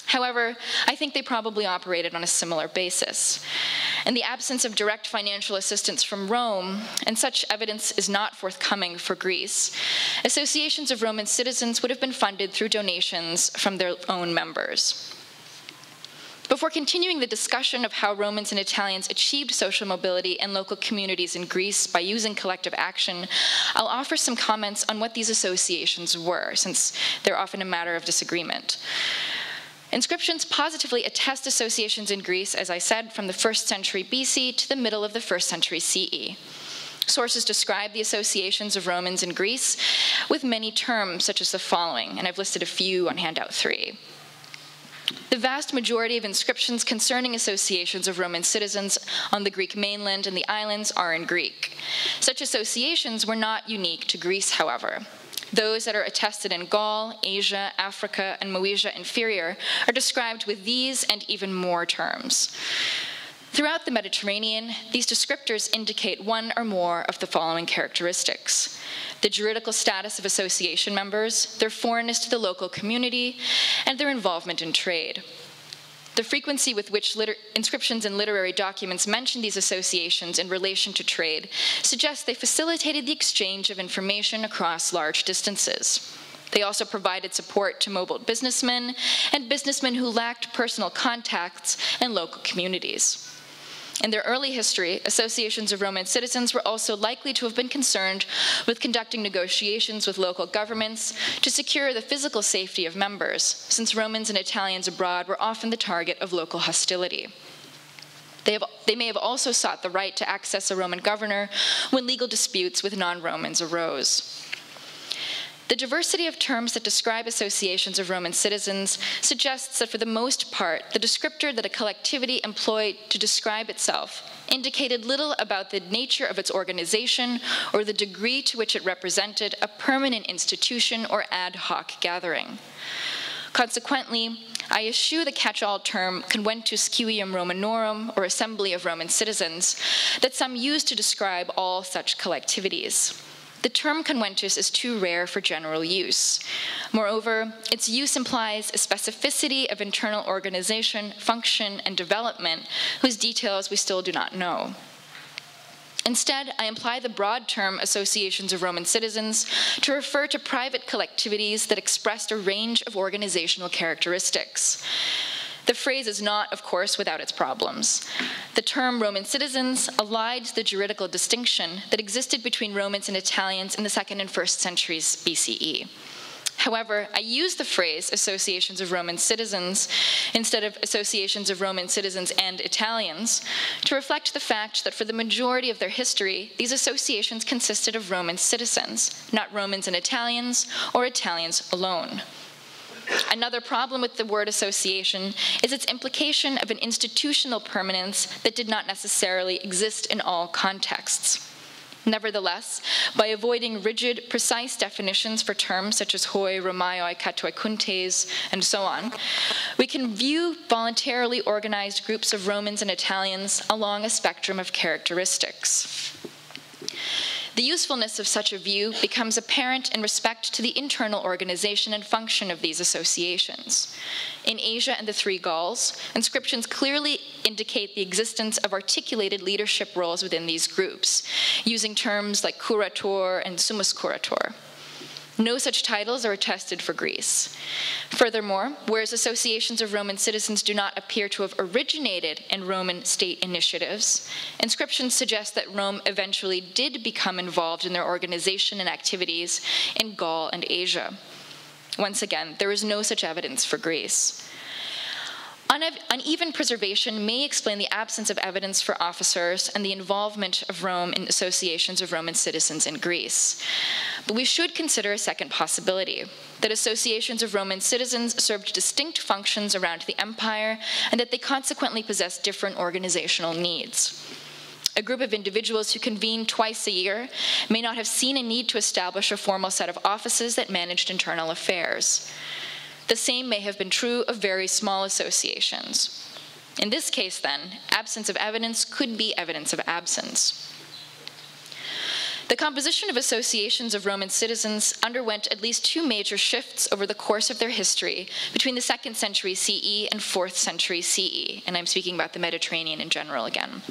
However, I think they probably operated on a similar basis. In the absence of direct financial assistance from Rome, and such evidence is not forthcoming for Greece, associations of Roman citizens would have been funded through donations from their own members. Before continuing the discussion of how Romans and Italians achieved social mobility and local communities in Greece by using collective action, I'll offer some comments on what these associations were, since they're often a matter of disagreement. Inscriptions positively attest associations in Greece, as I said, from the 1st century BC to the middle of the 1st century CE. Sources describe the associations of Romans in Greece with many terms, such as the following, and I've listed a few on handout 3. The vast majority of inscriptions concerning associations of Roman citizens on the Greek mainland and the islands are in Greek. Such associations were not unique to Greece, however. Those that are attested in Gaul, Asia, Africa, and Moesia Inferior are described with these and even more terms. Throughout the Mediterranean, these descriptors indicate one or more of the following characteristics: the juridical status of association members, their foreignness to the local community, and their involvement in trade. The frequency with which inscriptions and literary documents mention these associations in relation to trade suggests they facilitated the exchange of information across large distances. They also provided support to mobile businessmen and businessmen who lacked personal contacts in local communities. In their early history, associations of Roman citizens were also likely to have been concerned with conducting negotiations with local governments to secure the physical safety of members, since Romans and Italians abroad were often the target of local hostility. They may have also sought the right to access a Roman governor when legal disputes with non-Romans arose. The diversity of terms that describe associations of Roman citizens suggests that for the most part, the descriptor that a collectivity employed to describe itself indicated little about the nature of its organization or the degree to which it represented a permanent institution or ad hoc gathering. Consequently, I eschew the catch-all term conventus civium Romanorum, or assembly of Roman citizens, that some use to describe all such collectivities. The term conventus is too rare for general use. Moreover, its use implies a specificity of internal organization, function, and development whose details we still do not know. Instead, I imply the broad term associations of Roman citizens to refer to private collectivities that expressed a range of organizational characteristics. The phrase is not, of course, without its problems. The term Roman citizens elides the juridical distinction that existed between Romans and Italians in the 2nd and 1st centuries BCE. However, I use the phrase associations of Roman citizens instead of associations of Roman citizens and Italians to reflect the fact that for the majority of their history, these associations consisted of Roman citizens, not Romans and Italians, or Italians alone. Another problem with the word association is its implication of an institutional permanence that did not necessarily exist in all contexts. Nevertheless, by avoiding rigid, precise definitions for terms such as hoi, romaioi, katoi kuntes, and so on, we can view voluntarily organized groups of Romans and Italians along a spectrum of characteristics. The usefulness of such a view becomes apparent in respect to the internal organization and function of these associations. In Asia and the Three Gauls, inscriptions clearly indicate the existence of articulated leadership roles within these groups, using terms like curator and summus curator. No such titles are attested for Greece. Furthermore, whereas associations of Roman citizens do not appear to have originated in Roman state initiatives, inscriptions suggest that Rome eventually did become involved in their organization and activities in Gaul and Asia. Once again, there is no such evidence for Greece. Uneven preservation may explain the absence of evidence for officers and the involvement of Rome in associations of Roman citizens in Greece. But we should consider a second possibility, that associations of Roman citizens served distinct functions around the empire and that they consequently possessed different organizational needs. A group of individuals who convened twice a year may not have seen a need to establish a formal set of offices that managed internal affairs. The same may have been true of very small associations. In this case, then, absence of evidence could be evidence of absence. The composition of associations of Roman citizens underwent at least two major shifts over the course of their history between the 2nd century CE and 4th century CE, and I'm speaking about the Mediterranean in general again.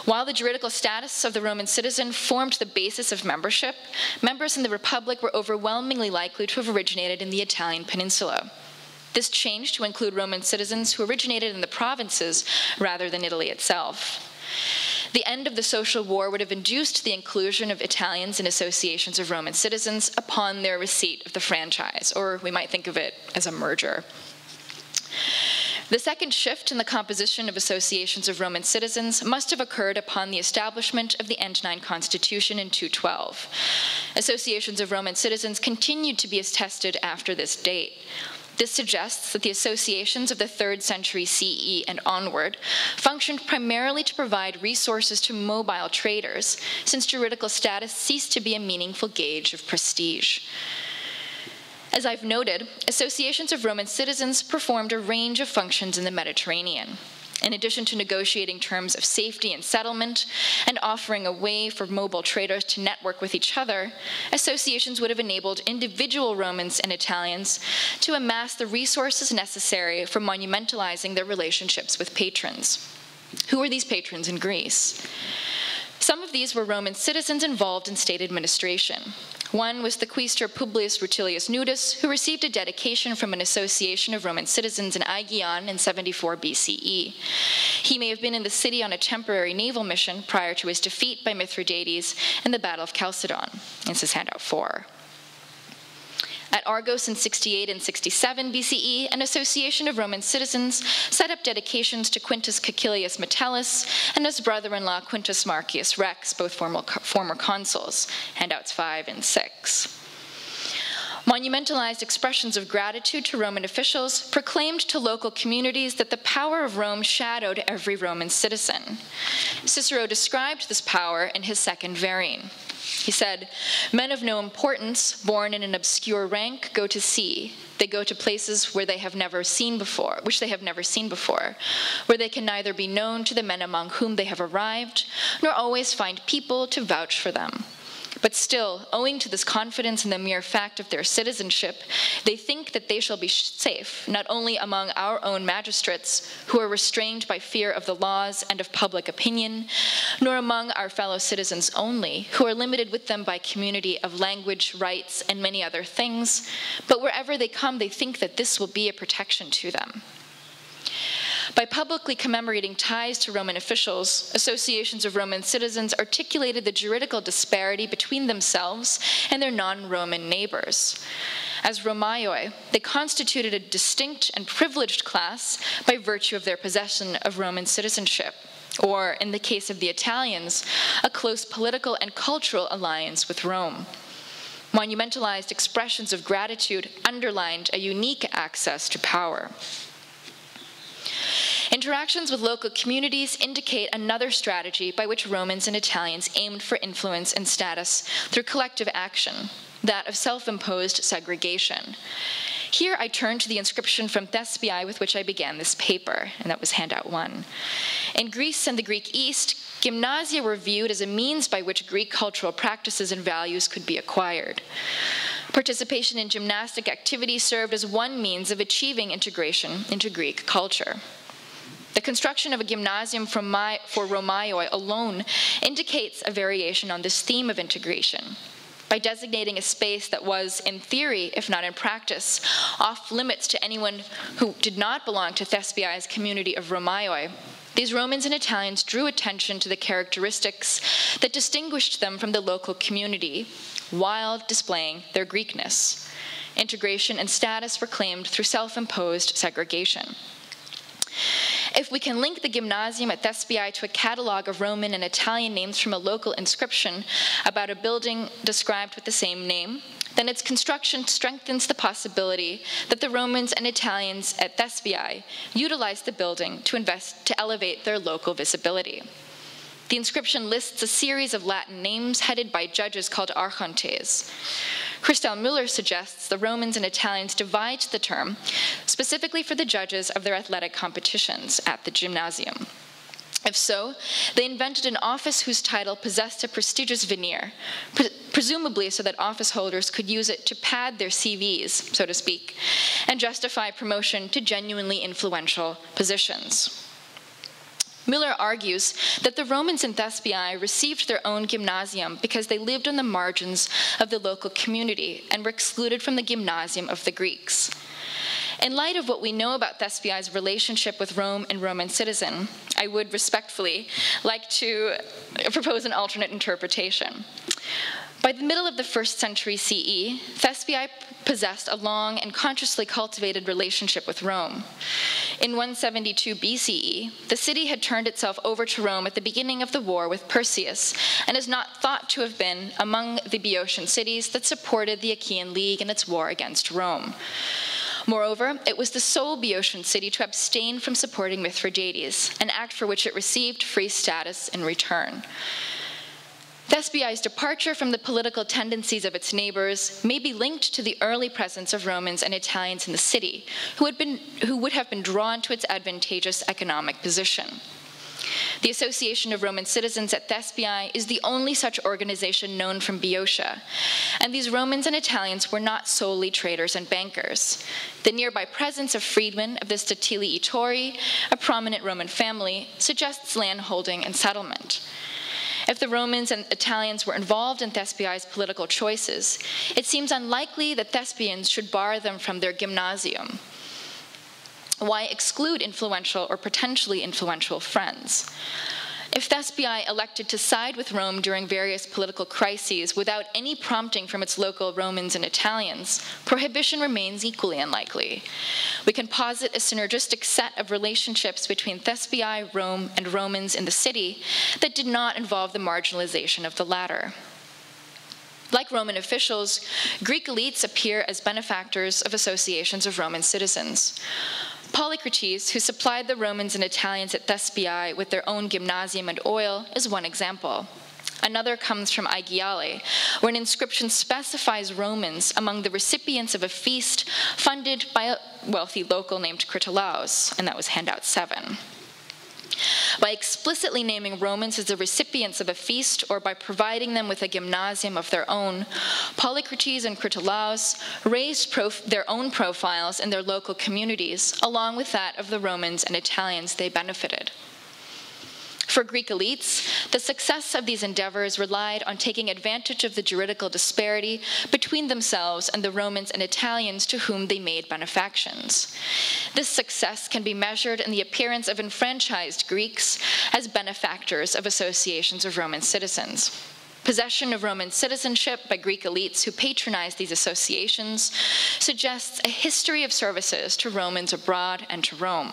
While the juridical status of the Roman citizen formed the basis of membership, members in the Republic were overwhelmingly likely to have originated in the Italian peninsula. This changed to include Roman citizens who originated in the provinces rather than Italy itself. The end of the social war would have induced the inclusion of Italians in associations of Roman citizens upon their receipt of the franchise, or we might think of it as a merger. The second shift in the composition of associations of Roman citizens must have occurred upon the establishment of the Entine Constitution in 212. Associations of Roman citizens continued to be attested after this date. This suggests that the associations of the 3rd century CE and onward functioned primarily to provide resources to mobile traders, since juridical status ceased to be a meaningful gauge of prestige. As I've noted, associations of Roman citizens performed a range of functions in the Mediterranean. In addition to negotiating terms of safety and settlement and offering a way for mobile traders to network with each other, associations would have enabled individual Romans and Italians to amass the resources necessary for monumentalizing their relationships with patrons. Who were these patrons in Greece? Some of these were Roman citizens involved in state administration. One was the quaestor Publius Rutilius Nudus, who received a dedication from an association of Roman citizens in Aegion in 74 BCE. He may have been in the city on a temporary naval mission prior to his defeat by Mithridates in the Battle of Chalcedon. This is handout 4. At Argos in 68 and 67 BCE, an association of Roman citizens set up dedications to Quintus Caecilius Metellus and his brother-in-law Quintus Marcius Rex, both former consuls, handouts 5 and 6. Monumentalized expressions of gratitude to Roman officials proclaimed to local communities that the power of Rome shadowed every Roman citizen. Cicero described this power in his second Verrine. He said, "Men of no importance, born in an obscure rank, go to sea. They go to places where they have never seen before, where they can neither be known to the men among whom they have arrived, nor always find people to vouch for them. But still, owing to this confidence in the mere fact of their citizenship, they think that they shall be safe, not only among our own magistrates, who are restrained by fear of the laws and of public opinion, nor among our fellow citizens only, who are limited with them by community of language, rights, and many other things, but wherever they come, they think that this will be a protection to them." By publicly commemorating ties to Roman officials, associations of Roman citizens articulated the juridical disparity between themselves and their non-Roman neighbors. As Romaioi, they constituted a distinct and privileged class by virtue of their possession of Roman citizenship, or, in the case of the Italians, a close political and cultural alliance with Rome. Monumentalized expressions of gratitude underlined a unique access to power. Interactions with local communities indicate another strategy by which Romans and Italians aimed for influence and status through collective action, that of self-imposed segregation. Here I turn to the inscription from Thespiae with which I began this paper, and that was handout 1. In Greece and the Greek East, gymnasia were viewed as a means by which Greek cultural practices and values could be acquired. Participation in gymnastic activity served as one means of achieving integration into Greek culture. The construction of a gymnasium for Romaioi alone indicates a variation on this theme of integration. By designating a space that was, in theory, if not in practice, off limits to anyone who did not belong to Thespiae's community of Romaioi, these Romans and Italians drew attention to the characteristics that distinguished them from the local community, while displaying their Greekness. Integration and status were claimed through self-imposed segregation. If we can link the gymnasium at Thespiae to a catalog of Roman and Italian names from a local inscription about a building described with the same name, then its construction strengthens the possibility that the Romans and Italians at Thespiae utilized the building to elevate their local visibility. The inscription lists a series of Latin names headed by judges called archontes. Christel Müller suggests the Romans and Italians devised the term specifically for the judges of their athletic competitions at the gymnasium. If so, they invented an office whose title possessed a prestigious veneer, presumably so that office holders could use it to pad their CVs, so to speak, and justify promotion to genuinely influential positions. Müller argues that the Romans in Thespiae received their own gymnasium because they lived on the margins of the local community and were excluded from the gymnasium of the Greeks. In light of what we know about Thespiai's relationship with Rome and Roman citizen, I would respectfully like to propose an alternate interpretation. By the middle of the 1st century CE, Thespiae possessed a long and consciously cultivated relationship with Rome. In 172 BCE, the city had turned itself over to Rome at the beginning of the war with Perseus, and is not thought to have been among the Boeotian cities that supported the Achaean League in its war against Rome. Moreover, it was the sole Boeotian city to abstain from supporting Mithridates, an act for which it received free status in return. Thespiai's departure from the political tendencies of its neighbors may be linked to the early presence of Romans and Italians in the city, who would have been drawn to its advantageous economic position. The Association of Roman Citizens at Thespiae is the only such organization known from Boeotia, and these Romans and Italians were not solely traders and bankers. The nearby presence of freedmen of the Statili Itori, a prominent Roman family, suggests landholding and settlement. If the Romans and Italians were involved in Thespiai's political choices, it seems unlikely that Thespians should bar them from their gymnasium. Why exclude influential or potentially influential friends? If Thespiae elected to side with Rome during various political crises without any prompting from its local Romans and Italians, prohibition remains equally unlikely. We can posit a synergistic set of relationships between Thespiae, Rome, and Romans in the city that did not involve the marginalization of the latter. Like Roman officials, Greek elites appear as benefactors of associations of Roman citizens. Polycrates, who supplied the Romans and Italians at Thespiae with their own gymnasium and oil, is one example. Another comes from Aigiale, where an inscription specifies Romans among the recipients of a feast funded by a wealthy local named Critolaus, and that was handout 7. By explicitly naming Romans as the recipients of a feast, or by providing them with a gymnasium of their own, Polycrates and Critolaus raised their own profiles in their local communities, along with that of the Romans and Italians they benefited. For Greek elites, the success of these endeavors relied on taking advantage of the juridical disparity between themselves and the Romans and Italians to whom they made benefactions. This success can be measured in the appearance of enfranchised Greeks as benefactors of associations of Roman citizens. Possession of Roman citizenship by Greek elites who patronized these associations suggests a history of services to Romans abroad and to Rome.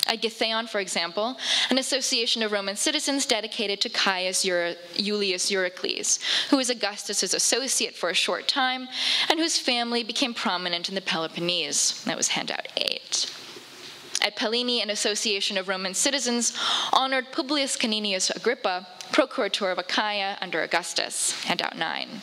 At Githaion, for example, an association of Roman citizens dedicated to Caius Iulius Eurycles, who was Augustus's associate for a short time, and whose family became prominent in the Peloponnese. That was handout 8. At Pellini, an association of Roman citizens honored Publius Caninius Agrippa, procurator of Achaia under Augustus, handout 9.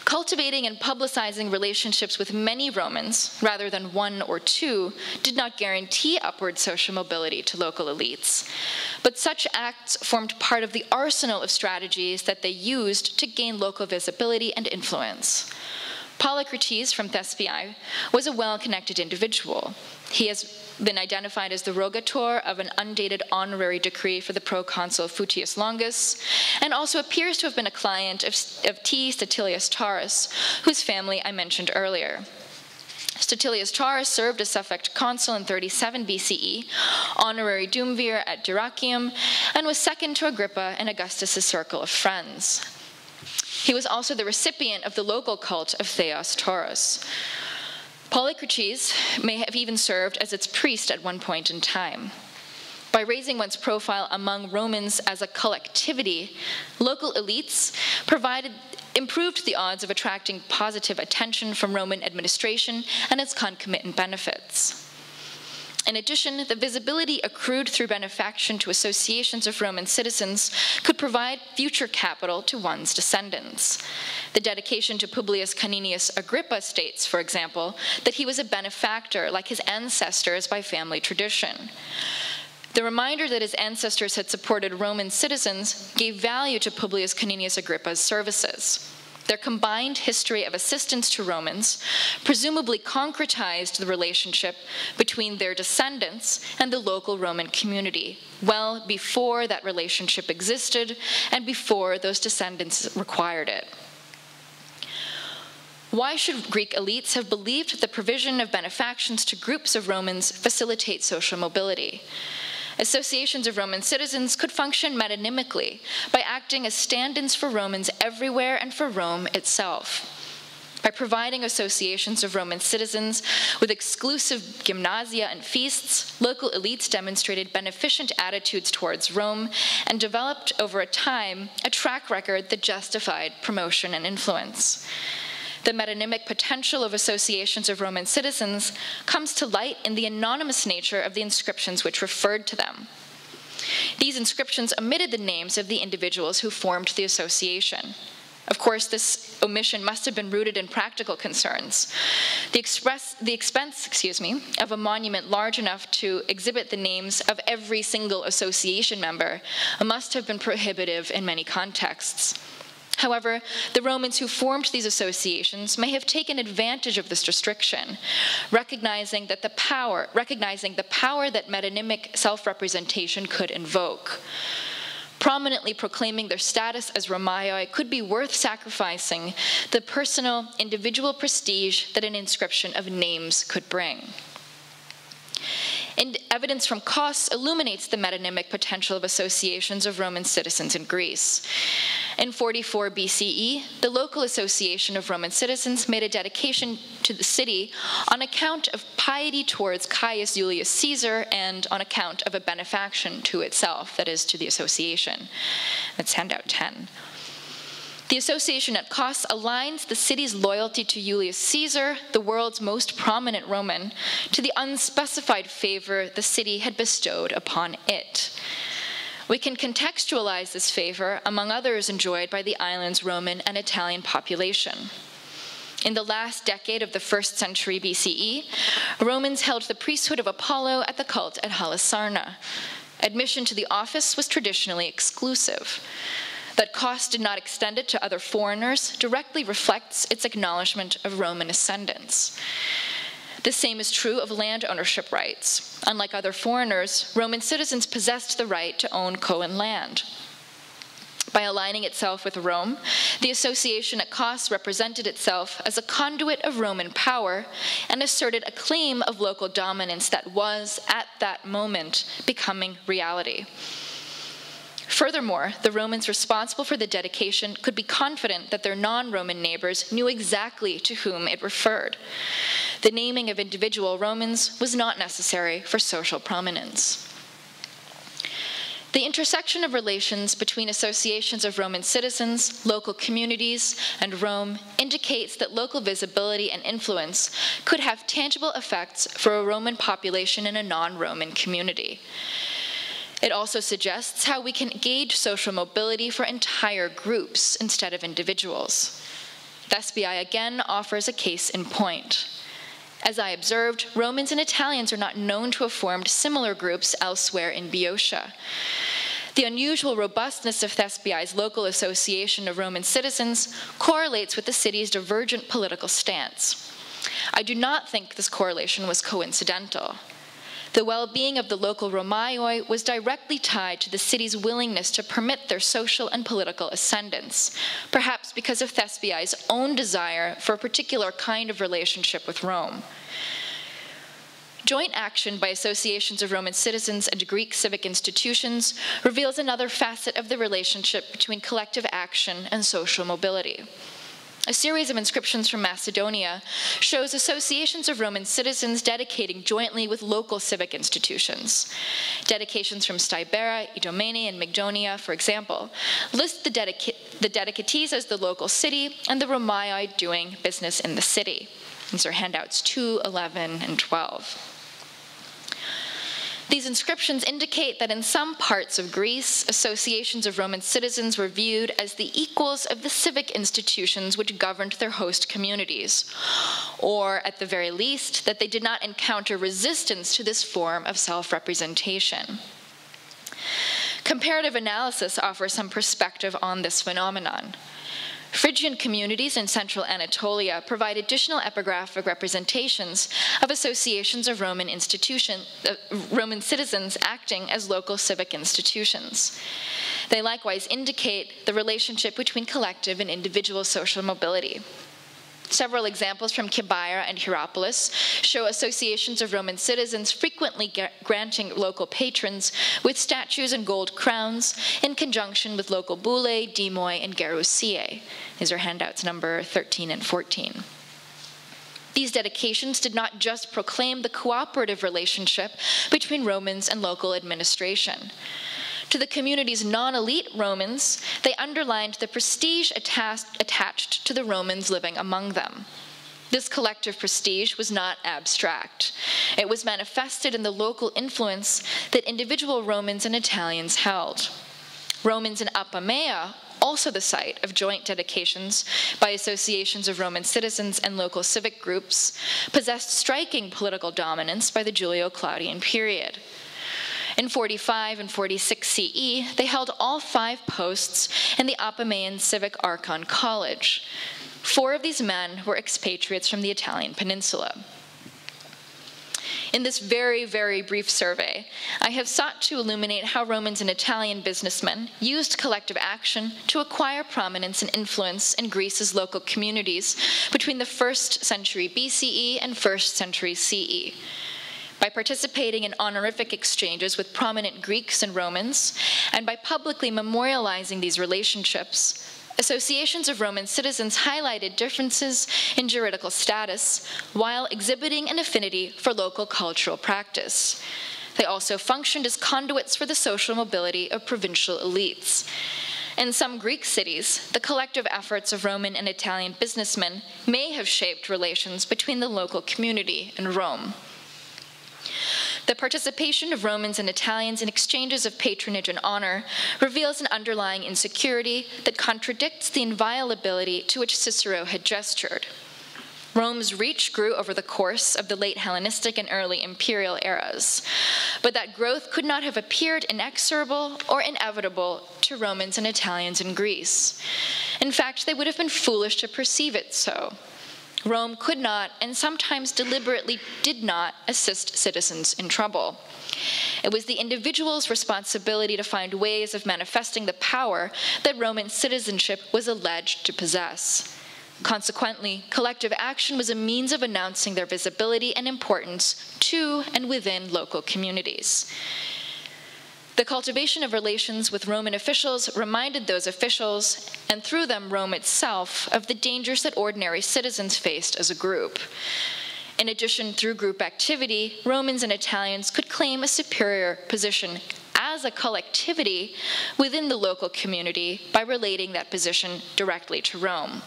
Cultivating and publicizing relationships with many Romans, rather than one or two, did not guarantee upward social mobility to local elites. But such acts formed part of the arsenal of strategies that they used to gain local visibility and influence. Polycrates from Thespiae was a well-connected individual. He has been identified as the rogator of an undated honorary decree for the proconsul Futius Longus, and also appears to have been a client of T. Statilius Taurus, whose family I mentioned earlier. Statilius Taurus served as suffect consul in 37 BCE, honorary duumvir at Dyrrhachium, and was second to Agrippa in Augustus's circle of friends. He was also the recipient of the local cult of Theos Taurus. Polycrates may have even served as its priest at one point in time. By raising one's profile among Romans as a collectivity, local elites improved the odds of attracting positive attention from Roman administration and its concomitant benefits. In addition, the visibility accrued through benefaction to associations of Roman citizens could provide future capital to one's descendants. The dedication to Publius Caninius Agrippa states, for example, that he was a benefactor like his ancestors by family tradition. The reminder that his ancestors had supported Roman citizens gave value to Publius Caninius Agrippa's services. Their combined history of assistance to Romans presumably concretized the relationship between their descendants and the local Roman community, well before that relationship existed and before those descendants required it. Why should Greek elites have believed that the provision of benefactions to groups of Romans facilitates social mobility? Associations of Roman citizens could function metonymically by acting as stand-ins for Romans everywhere and for Rome itself. By providing associations of Roman citizens with exclusive gymnasia and feasts, local elites demonstrated beneficent attitudes towards Rome and developed over a time a track record that justified promotion and influence. The metonymic potential of associations of Roman citizens comes to light in the anonymous nature of the inscriptions which referred to them. These inscriptions omitted the names of the individuals who formed the association. Of course, this omission must have been rooted in practical concerns. The expense of a monument large enough to exhibit the names of every single association member must have been prohibitive in many contexts. However, the Romans who formed these associations may have taken advantage of this restriction, recognizing the power that metonymic self-representation could invoke. Prominently proclaiming their status as Romaioi could be worth sacrificing the personal, individual prestige that an inscription of names could bring. And evidence from Kos illuminates the metonymic potential of associations of Roman citizens in Greece. In 44 BCE, the local association of Roman citizens made a dedication to the city on account of piety towards Caius Julius Caesar and on account of a benefaction to itself, that is, to the association. That's handout 10. The association at Kos aligns the city's loyalty to Julius Caesar, the world's most prominent Roman, to the unspecified favor the city had bestowed upon it. We can contextualize this favor among others enjoyed by the island's Roman and Italian population. In the last decade of the 1st century BCE, Romans held the priesthood of Apollo at the cult at Halisarna. Admission to the office was traditionally exclusive. That Kos did not extend it to other foreigners directly reflects its acknowledgement of Roman ascendance. The same is true of land ownership rights. Unlike other foreigners, Roman citizens possessed the right to own Koan land. By aligning itself with Rome, the association at Kos represented itself as a conduit of Roman power and asserted a claim of local dominance that was, at that moment, becoming reality. Furthermore, the Romans responsible for the dedication could be confident that their non-Roman neighbors knew exactly to whom it referred. The naming of individual Romans was not necessary for social prominence. The intersection of relations between associations of Roman citizens, local communities, and Rome indicates that local visibility and influence could have tangible effects for a Roman population in a non-Roman community. It also suggests how we can gauge social mobility for entire groups instead of individuals. Thespiae again offers a case in point. As I observed, Romans and Italians are not known to have formed similar groups elsewhere in Boeotia. The unusual robustness of Thespiae's local association of Roman citizens correlates with the city's divergent political stance. I do not think this correlation was coincidental. The well-being of the local Romaioi was directly tied to the city's willingness to permit their social and political ascendance, perhaps because of Thespiae's own desire for a particular kind of relationship with Rome. Joint action by associations of Roman citizens and Greek civic institutions reveals another facet of the relationship between collective action and social mobility. A series of inscriptions from Macedonia shows associations of Roman citizens dedicating jointly with local civic institutions. Dedications from Stybera, Idomene, and Mygdonia, for example, list the dedicatees as the local city and the Romaioi doing business in the city. These are handouts 2, 11, and 12. These inscriptions indicate that in some parts of Greece, associations of Roman citizens were viewed as the equals of the civic institutions which governed their host communities, or at the very least, that they did not encounter resistance to this form of self-representation. Comparative analysis offers some perspective on this phenomenon. Phrygian communities in central Anatolia provide additional epigraphic representations of associations of Roman citizens acting as local civic institutions. They likewise indicate the relationship between collective and individual social mobility. Several examples from Kibaira and Hierapolis show associations of Roman citizens frequently granting local patrons with statues and gold crowns in conjunction with local boule, dimoi, and gerousiae. These are handouts number 13 and 14. These dedications did not just proclaim the cooperative relationship between Romans and local administration. To the community's non-elite Romans, they underlined the prestige attached to the Romans living among them. This collective prestige was not abstract. It was manifested in the local influence that individual Romans and Italians held. Romans in Apamea, also the site of joint dedications by associations of Roman citizens and local civic groups, possessed striking political dominance by the Julio-Claudian period. In 45 and 46 CE, they held all 5 posts in the Apamean Civic Archon College. 4 of these men were expatriates from the Italian peninsula. In this very, very brief survey, I have sought to illuminate how Romans and Italian businessmen used collective action to acquire prominence and influence in Greece's local communities between the 1st century BCE and 1st century CE. By participating in honorific exchanges with prominent Greeks and Romans, and by publicly memorializing these relationships, associations of Roman citizens highlighted differences in juridical status while exhibiting an affinity for local cultural practice. They also functioned as conduits for the social mobility of provincial elites. In some Greek cities, the collective efforts of Roman and Italian businessmen may have shaped relations between the local community and Rome. The participation of Romans and Italians in exchanges of patronage and honor reveals an underlying insecurity that contradicts the inviolability to which Cicero had gestured. Rome's reach grew over the course of the late Hellenistic and early imperial eras, but that growth could not have appeared inexorable or inevitable to Romans and Italians in Greece. In fact, they would have been foolish to perceive it so. Rome could not, and sometimes deliberately did not, assist citizens in trouble. It was the individual's responsibility to find ways of manifesting the power that Roman citizenship was alleged to possess. Consequently, collective action was a means of announcing their visibility and importance to and within local communities. The cultivation of relations with Roman officials reminded those officials, and through them Rome itself, of the dangers that ordinary citizens faced as a group. In addition, through group activity, Romans and Italians could claim a superior position as a collectivity within the local community by relating that position directly to Rome.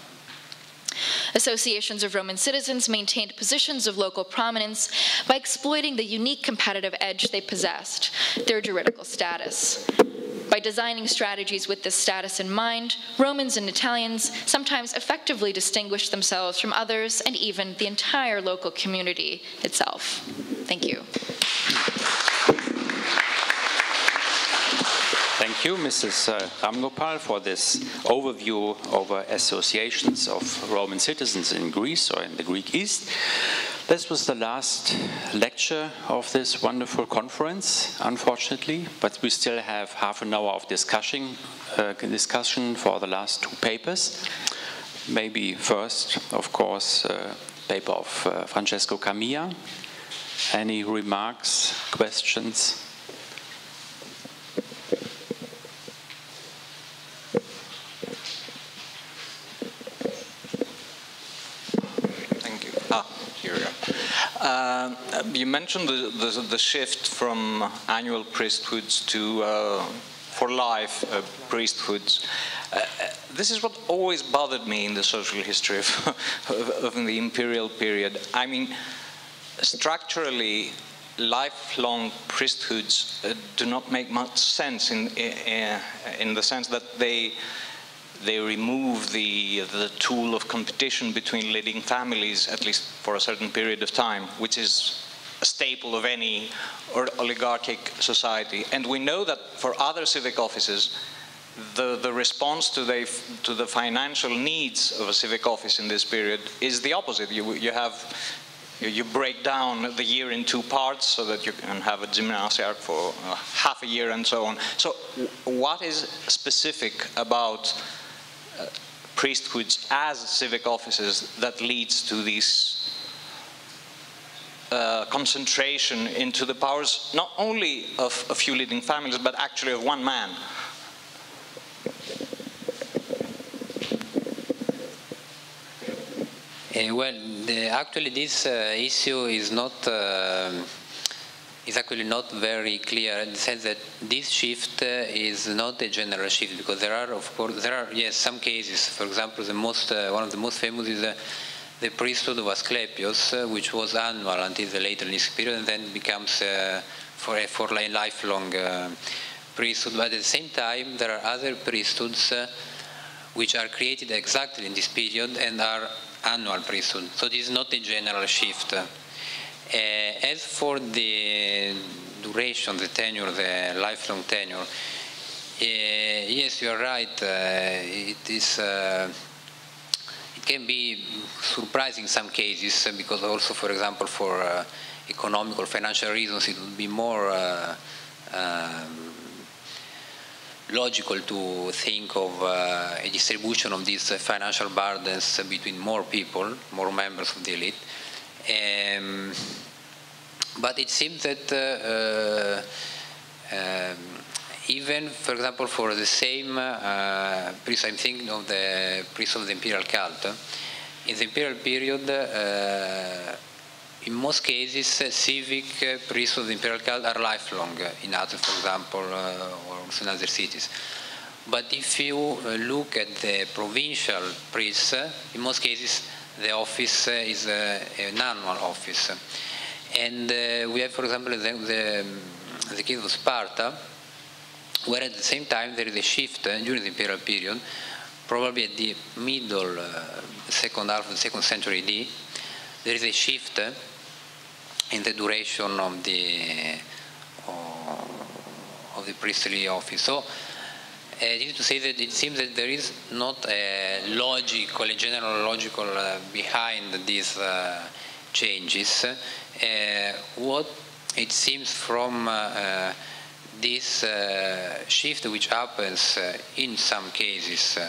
Associations of Roman citizens maintained positions of local prominence by exploiting the unique competitive edge they possessed, their juridical status. By designing strategies with this status in mind, Romans and Italians sometimes effectively distinguished themselves from others and even the entire local community itself. Thank you. Thank you, Mrs. Ramgopal, for this overview over associations of Roman citizens in Greece or in the Greek East. This was the last lecture of this wonderful conference, unfortunately, but we still have half an hour of discussion for the last 2 papers. Maybe first, of course, paper of Francesco Camilla. Any remarks, questions? You mentioned the shift from annual priesthoods to for life priesthoods. This is what always bothered me in the social history of the imperial period. I mean, structurally, lifelong priesthoods do not make much sense in the sense that they remove the tool of competition between leading families, at least for a certain period of time, which is a staple of any oligarchic society. And we know that for other civic offices, the response to the financial needs of a civic office in this period is the opposite. You break down the year in 2 parts so that you can have a gymnasiarch for half a year and so on. So what is specific about priesthoods as civic offices that leads to these concentration into the powers not only of a few leading families, but actually of one man. Well, actually this issue is not is actually not very clear in the sense that this shift is not a general shift, because there are, of course, yes, some cases. For example, one of the most famous is the priesthood of Asclepius, which was annual until the late Hellenistic period, and then becomes for a lifelong priesthood. But at the same time, there are other priesthoods which are created exactly in this period and are annual priesthood. So this is not a general shift. As for the duration, the tenure, the lifelong tenure, yes, you are right. It is. It can be surprising in some cases, because also, for example, for economic or financial reasons, it would be more logical to think of a distribution of these financial burdens between more people, more members of the elite. But it seems that even, for example, for the same priest, I'm thinking of the priest of the imperial cult. In the imperial period, in most cases, civic priests of the imperial cult are lifelong in Athens, for example, or also in other cities. But if you look at the provincial priests, in most cases, the office is an annual office. And we have, for example, the case of Sparta, where at the same time there is a shift during the imperial period, probably at the middle second half of the 2nd century AD. There is a shift in the duration of the priestly office. So I need to say that it seems that there is not a general logical behind these changes. What it seems from this shift, which happens in some cases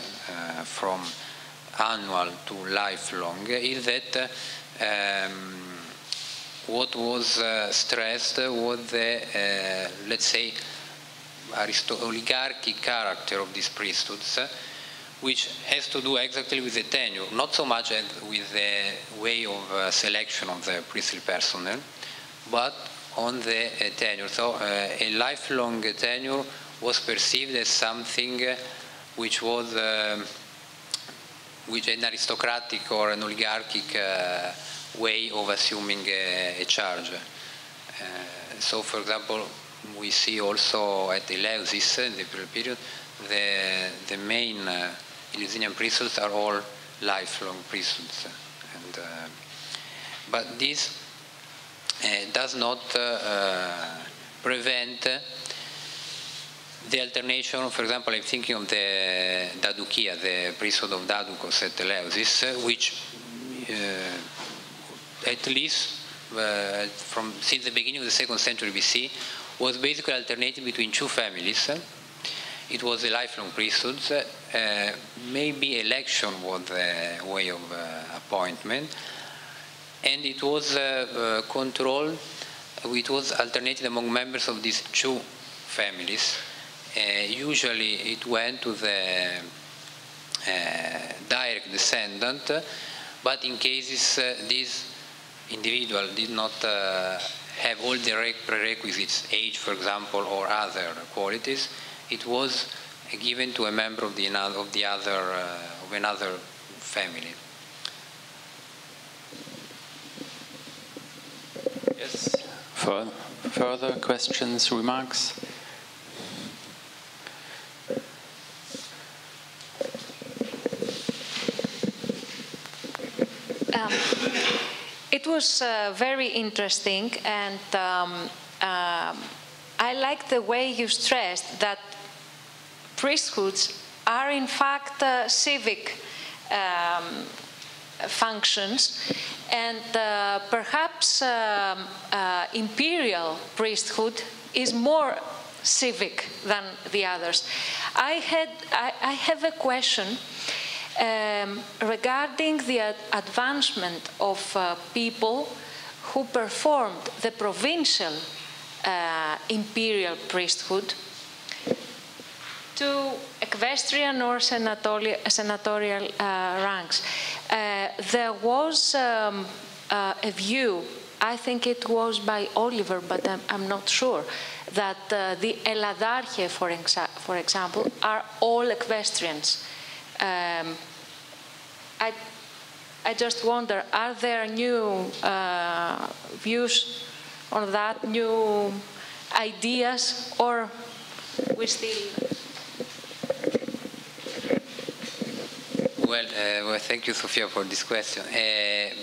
from annual to lifelong, is that what was stressed was the, let's say, oligarchic character of these priesthoods, which has to do exactly with the tenure, not so much as with the way of selection of the priestly personnel, but on the tenure. So a lifelong tenure was perceived as something which was which an aristocratic or an oligarchic way of assuming a charge. So, for example, we see also at Eleusis, in the imperial period, the main Eleusinian priesthoods are all lifelong priesthoods. And, but this does not prevent the alternation. For example, I'm thinking of the Dadukia, the priesthood of Daducos at Eleusis, which at least since the beginning of the 2nd century BC was basically alternating between two families. It was a lifelong priesthood. Maybe election was the way of appointment, and it was controlled. It was alternated among members of these two families. Usually it went to the direct descendant, but in cases this individual did not have all the prerequisites, age, for example, or other qualities, it was given to a member of another family. Yes. Further questions, remarks? It was very interesting, and I like the way you stressed that priesthoods are in fact civic functions, and perhaps imperial priesthood is more civic than the others. I have a question. regarding the advancement of people who performed the provincial imperial priesthood to equestrian or senatorial ranks. There was a view, I think it was by Oliver, but I'm not sure, that the Eladarche, for example, are all equestrians. I just wonder, are there new views on that, new ideas, or we still... Well, thank you, Sofia, for this question.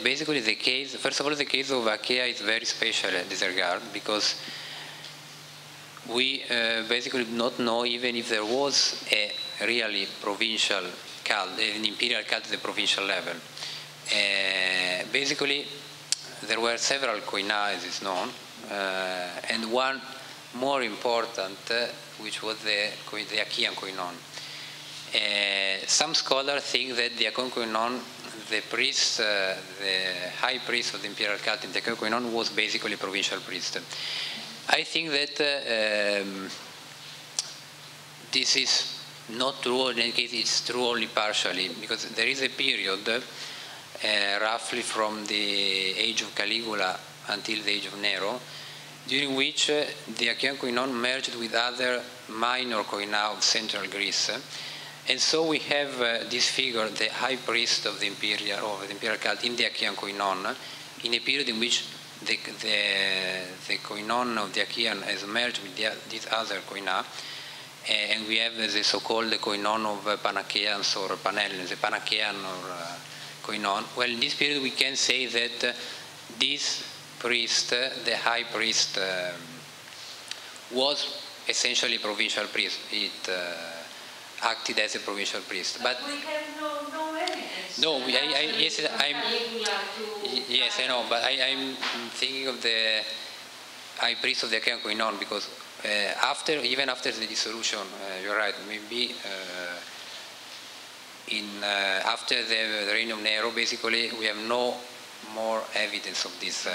Basically, the case, first of all, the case of Achaea is very special in this regard, because we basically do not know even if there was a really provincial cult, an imperial cult at the provincial level. Basically, there were several koina, as is known, and one more important, which was the Achaean koinon. Some scholars think that the Achaean koinon, the priest, the high priest of the imperial cult in the Achaean koinon, was basically a provincial priest. I think that this is not true. In any case, it's true only partially, because there is a period, roughly from the age of Caligula until the age of Nero, during which the Achaean koinon merged with other minor koina of central Greece. And so we have this figure, the high priest of the imperial cult in the Achaean koinon, in a period in which the koinon of the Achaean has merged with these other koina, and we have the so-called koinon of Panachaeans or Panhellenes, the Panachaean or koinon. Well, in this period we can say that this priest, the high priest, was essentially a provincial priest. It acted as a provincial priest. But we have no evidence. No, yes, I know, but I'm thinking of the high priest of the Achaean koinon, because even after the dissolution, you're right, maybe after the reign of Nero, basically, we have no more evidence of this,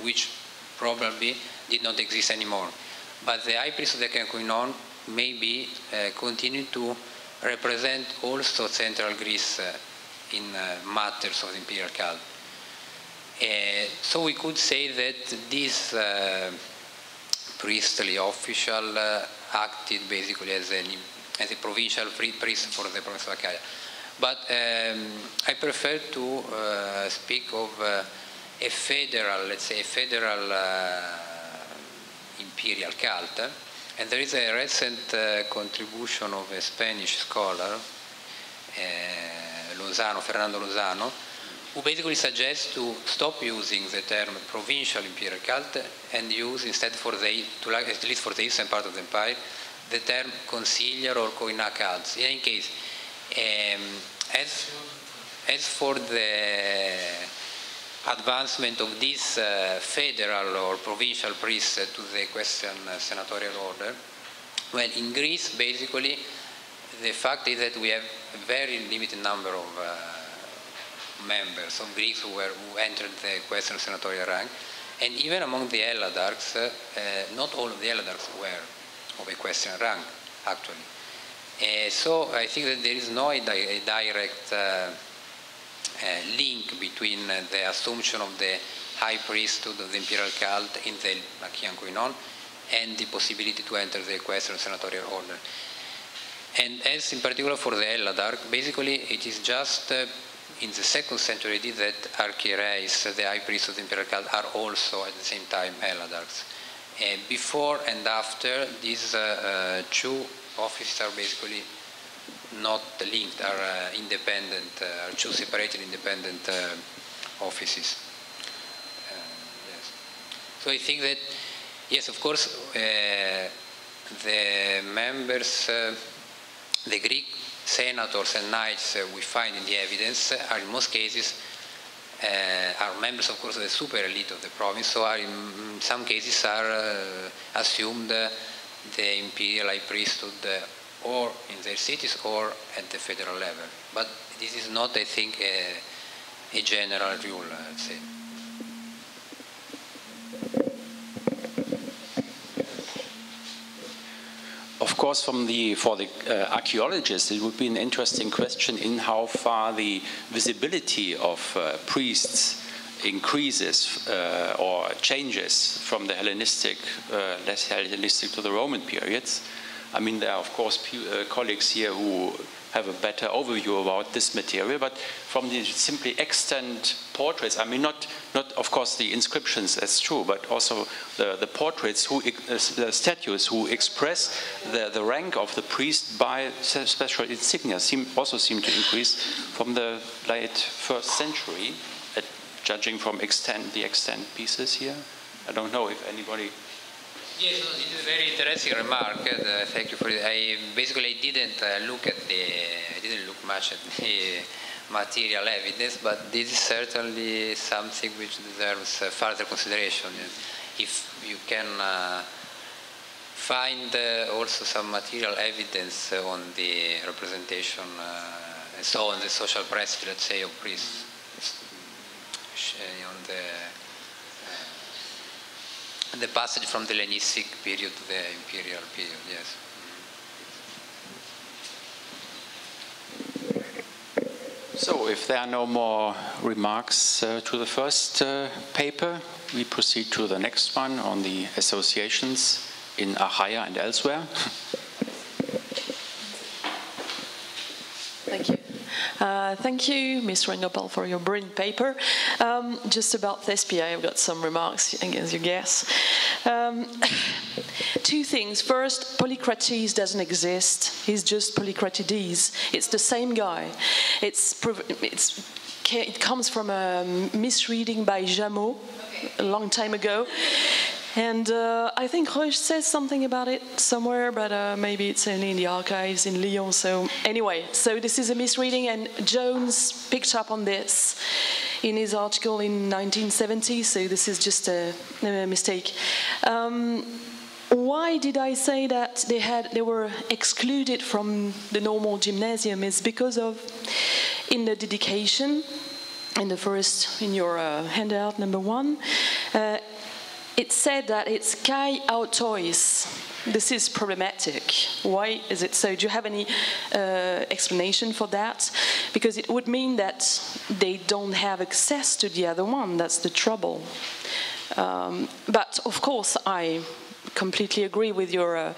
which probably did not exist anymore. But the high priest of the Achaean koinon maybe continue to represent also central Greece in matters of the imperial cult. So we could say that this priestly official acted basically as a provincial priest for the province of Achaia. But I prefer to speak of a federal, let's say a federal imperial cult. And there is a recent contribution of a Spanish scholar, Fernando Lozano, who basically suggests to stop using the term provincial imperial cult and use instead, at least for the eastern part of the empire, the term conciliar or koina cults. In any case, as for the advancement of this federal or provincial priest to the equestrian senatorial order, well, in Greece, basically, the fact is that we have a very limited number of members of Greeks who entered the equestrian senatorial rank, and even among the Helladarchs, not all of the Helladarchs were of equestrian rank, actually. So I think that there is no direct link between the assumption of the high priesthood of the imperial cult in the Achaean koinon and the possibility to enter the equestrian senatorial order. And as in particular for the Helladarch, basically it is just in the 2nd century AD that archiereis, the high priest of the imperial cult, are also at the same time Helladarchs. Before and after, these two offices are basically not linked, are independent, are two separated independent offices. Yes. So I think that, yes, of course, the members, the Greek senators and knights we find in the evidence are in most cases are members, of course, of the super elite of the province, so are in some cases are assumed the imperial high priesthood or in their cities or at the federal level. But this is not, I think, a general rule, I'd say. Of course, for the archaeologists, it would be an interesting question in how far the visibility of priests increases or changes from the Hellenistic, less Hellenistic to the Roman periods. I mean, there are, of course, colleagues here who have a better overview about this material, but from the simply extant portraits, I mean, not of course the inscriptions, that's true, but also the portraits, the statues who express the rank of the priest by special insignia also seem to increase from the late 1st century, judging from the extant pieces here. I don't know if anybody... Yes, no, this is a very interesting remark. Thank you for it. I basically didn't look much at the material evidence, but this is certainly something which deserves further consideration. If you can find also some material evidence on the representation and so on the social prestige, let's say, of priests on the passage from the Hellenistic period to the imperial period, yes. So, if there are no more remarks to the first paper, we proceed to the next one on the associations in Achaia and elsewhere. Thank you. Thank you, Ms. Rengopal, for your brilliant paper. Just about Thespia, I've got some remarks, as you guess. Two things. First, Polycrates doesn't exist. He's just Polycratides. It's the same guy. It comes from a misreading by Jameau a long time ago. And I think Roche says something about it somewhere, but maybe it's only in the archives in Lyon. So anyway, so this is a misreading, and Jones picked up on this in his article in 1970. So this is just a mistake. Why did I say that they were excluded from the normal gymnasium? Is because of in the dedication, in your handout number 1. It said that it's kai autois. This is problematic. Why is it so? Do you have any explanation for that? Because it would mean that they don't have access to the other one. That's the trouble. But of course, I completely agree with your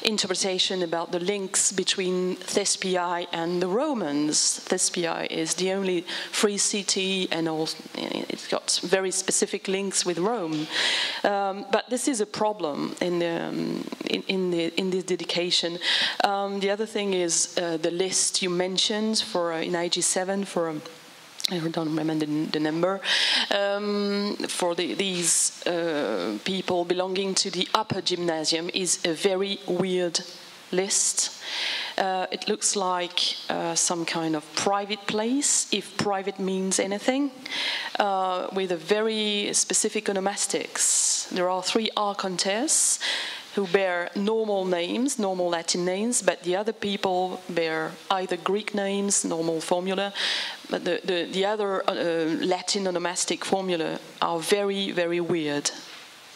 interpretation about the links between Thespiae and the Romans. Thespiae is the only free city, and also it's got very specific links with Rome. But this is a problem in this dedication. The other thing is the list you mentioned for in IG7 for. I don't remember the number, for these people belonging to the upper gymnasium is a very weird list. It looks like some kind of private place, if private means anything, with a very specific onomastics. There are 3 archontes who bear normal names, normal Latin names, but the other people bear either Greek names, normal formula, but the other Latin onomastic formula are very, very weird.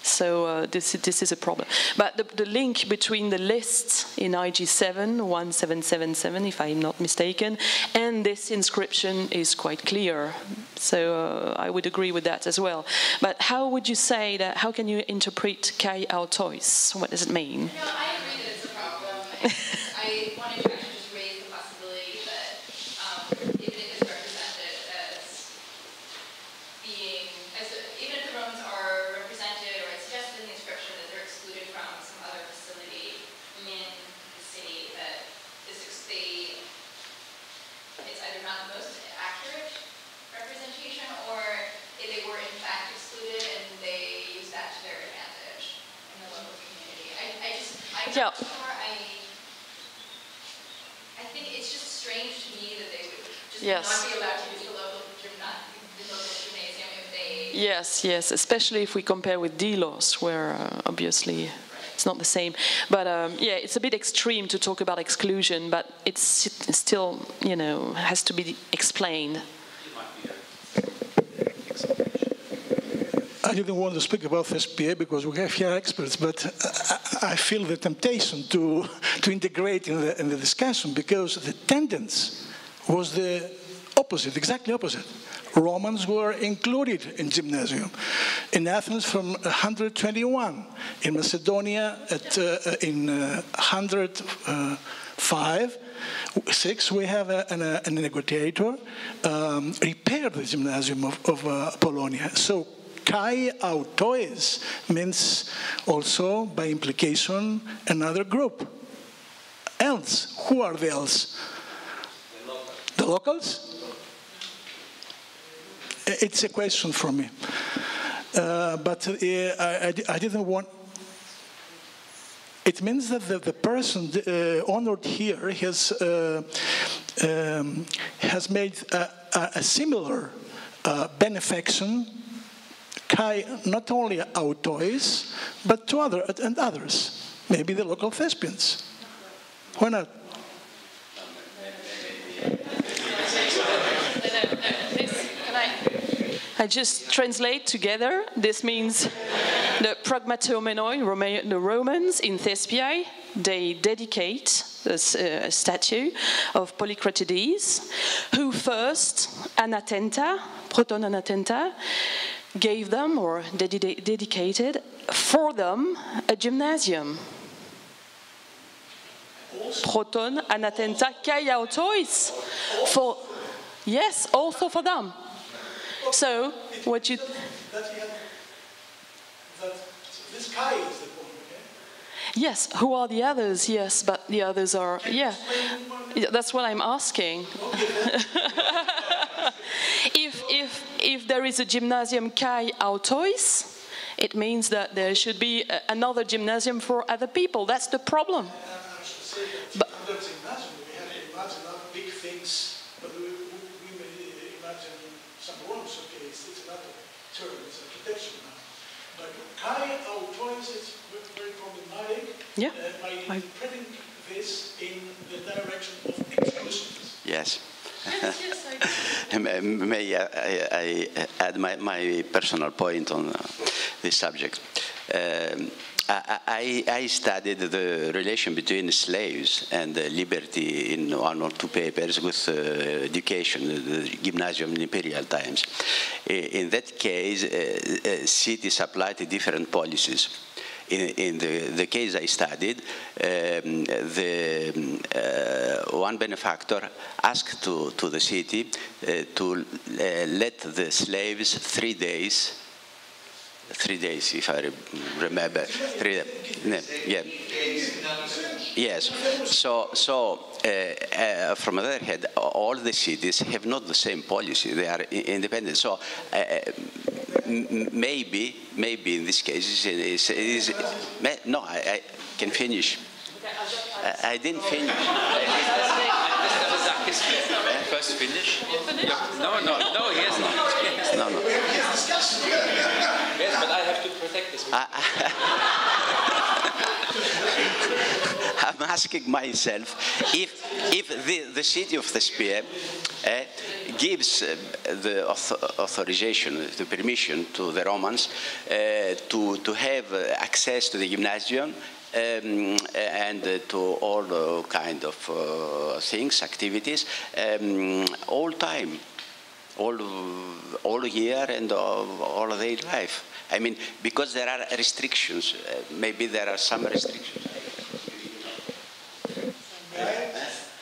So this is a problem. But the link between the lists in IG7, 1777, if I'm not mistaken, and this inscription is quite clear. So I would agree with that as well. But how would you say that, how can you interpret kai autois? What does it mean? No, I agree that it's a problem. I wanted to actually just raise the possibility that if it is represented as being, even if the Romans are represented or it's suggested in the inscription that they're excluded from some other facility in the city, that it's either not the most accurate representation, or if they were in fact excluded and they use that to their advantage in the local community. I'm not sure. I think it's just strange to me that they would just not be allowed to use the local gymnasium if they... Yes, especially if we compare with Delos, where obviously... it's not the same. But yeah, it's a bit extreme to talk about exclusion, but it's still, you know, has to be explained. I didn't want to speak about SPA because we have here experts, but I feel the temptation to integrate in the discussion, because the tendency was the opposite, exactly opposite. Romans were included in gymnasium. In Athens from 121, in Macedonia in 105, 6, we have a negotiator repaired the gymnasium of Apollonia. So kai autois means also, by implication, another group. Else, who are the else? The locals? It's a question for me. But I didn't want... It means that the person honored here has made a similar benefaction, kai, not only autois, but to others. Maybe the local thespians. Why not? I just translate together. This means the pragmatomenoi, the Romans in Thespiae, they dedicate this statue of Polycratides, who first, anatenta, proton anatenta, gave them, or dedicated for them, a gymnasium. Proton anatenta kai autois. For, yes, also for them. So, what you... This kai is the point, okay? Yes, who are the others? Yes, but the others are... Yeah, that's what I'm asking. If there is a gymnasium kai autois, it means that there should be another gymnasium for other people. That's the problem. But under gymnasium, we have to imagine not big things, but we may imagine some rooms. Okay, it's another term, it's architecture now. But kai autois is very problematic by interpreting this in the direction of exclusiveness. Yes. May I add my personal point on this subject? I studied the relation between slaves and liberty in 1 or 2 papers with education, the gymnasium in imperial times. In that case, cities applied different policies. In the case I studied, one benefactor asked to the city to let the slaves 3 days, if I remember. 3 days. Yeah. Yes. So from the other hand, all the cities have not the same policy. They are independent. So maybe in this case, no, I can finish. I didn't finish. First finish? No, he has not. No. Yes, but I have to protect this. I'm asking myself if the city of Thespiae gives the authorization, the permission to the Romans to have access to the gymnasium and to all kind of things, activities, all time, all year and all their life. I mean, because there are restrictions, maybe there are some restrictions.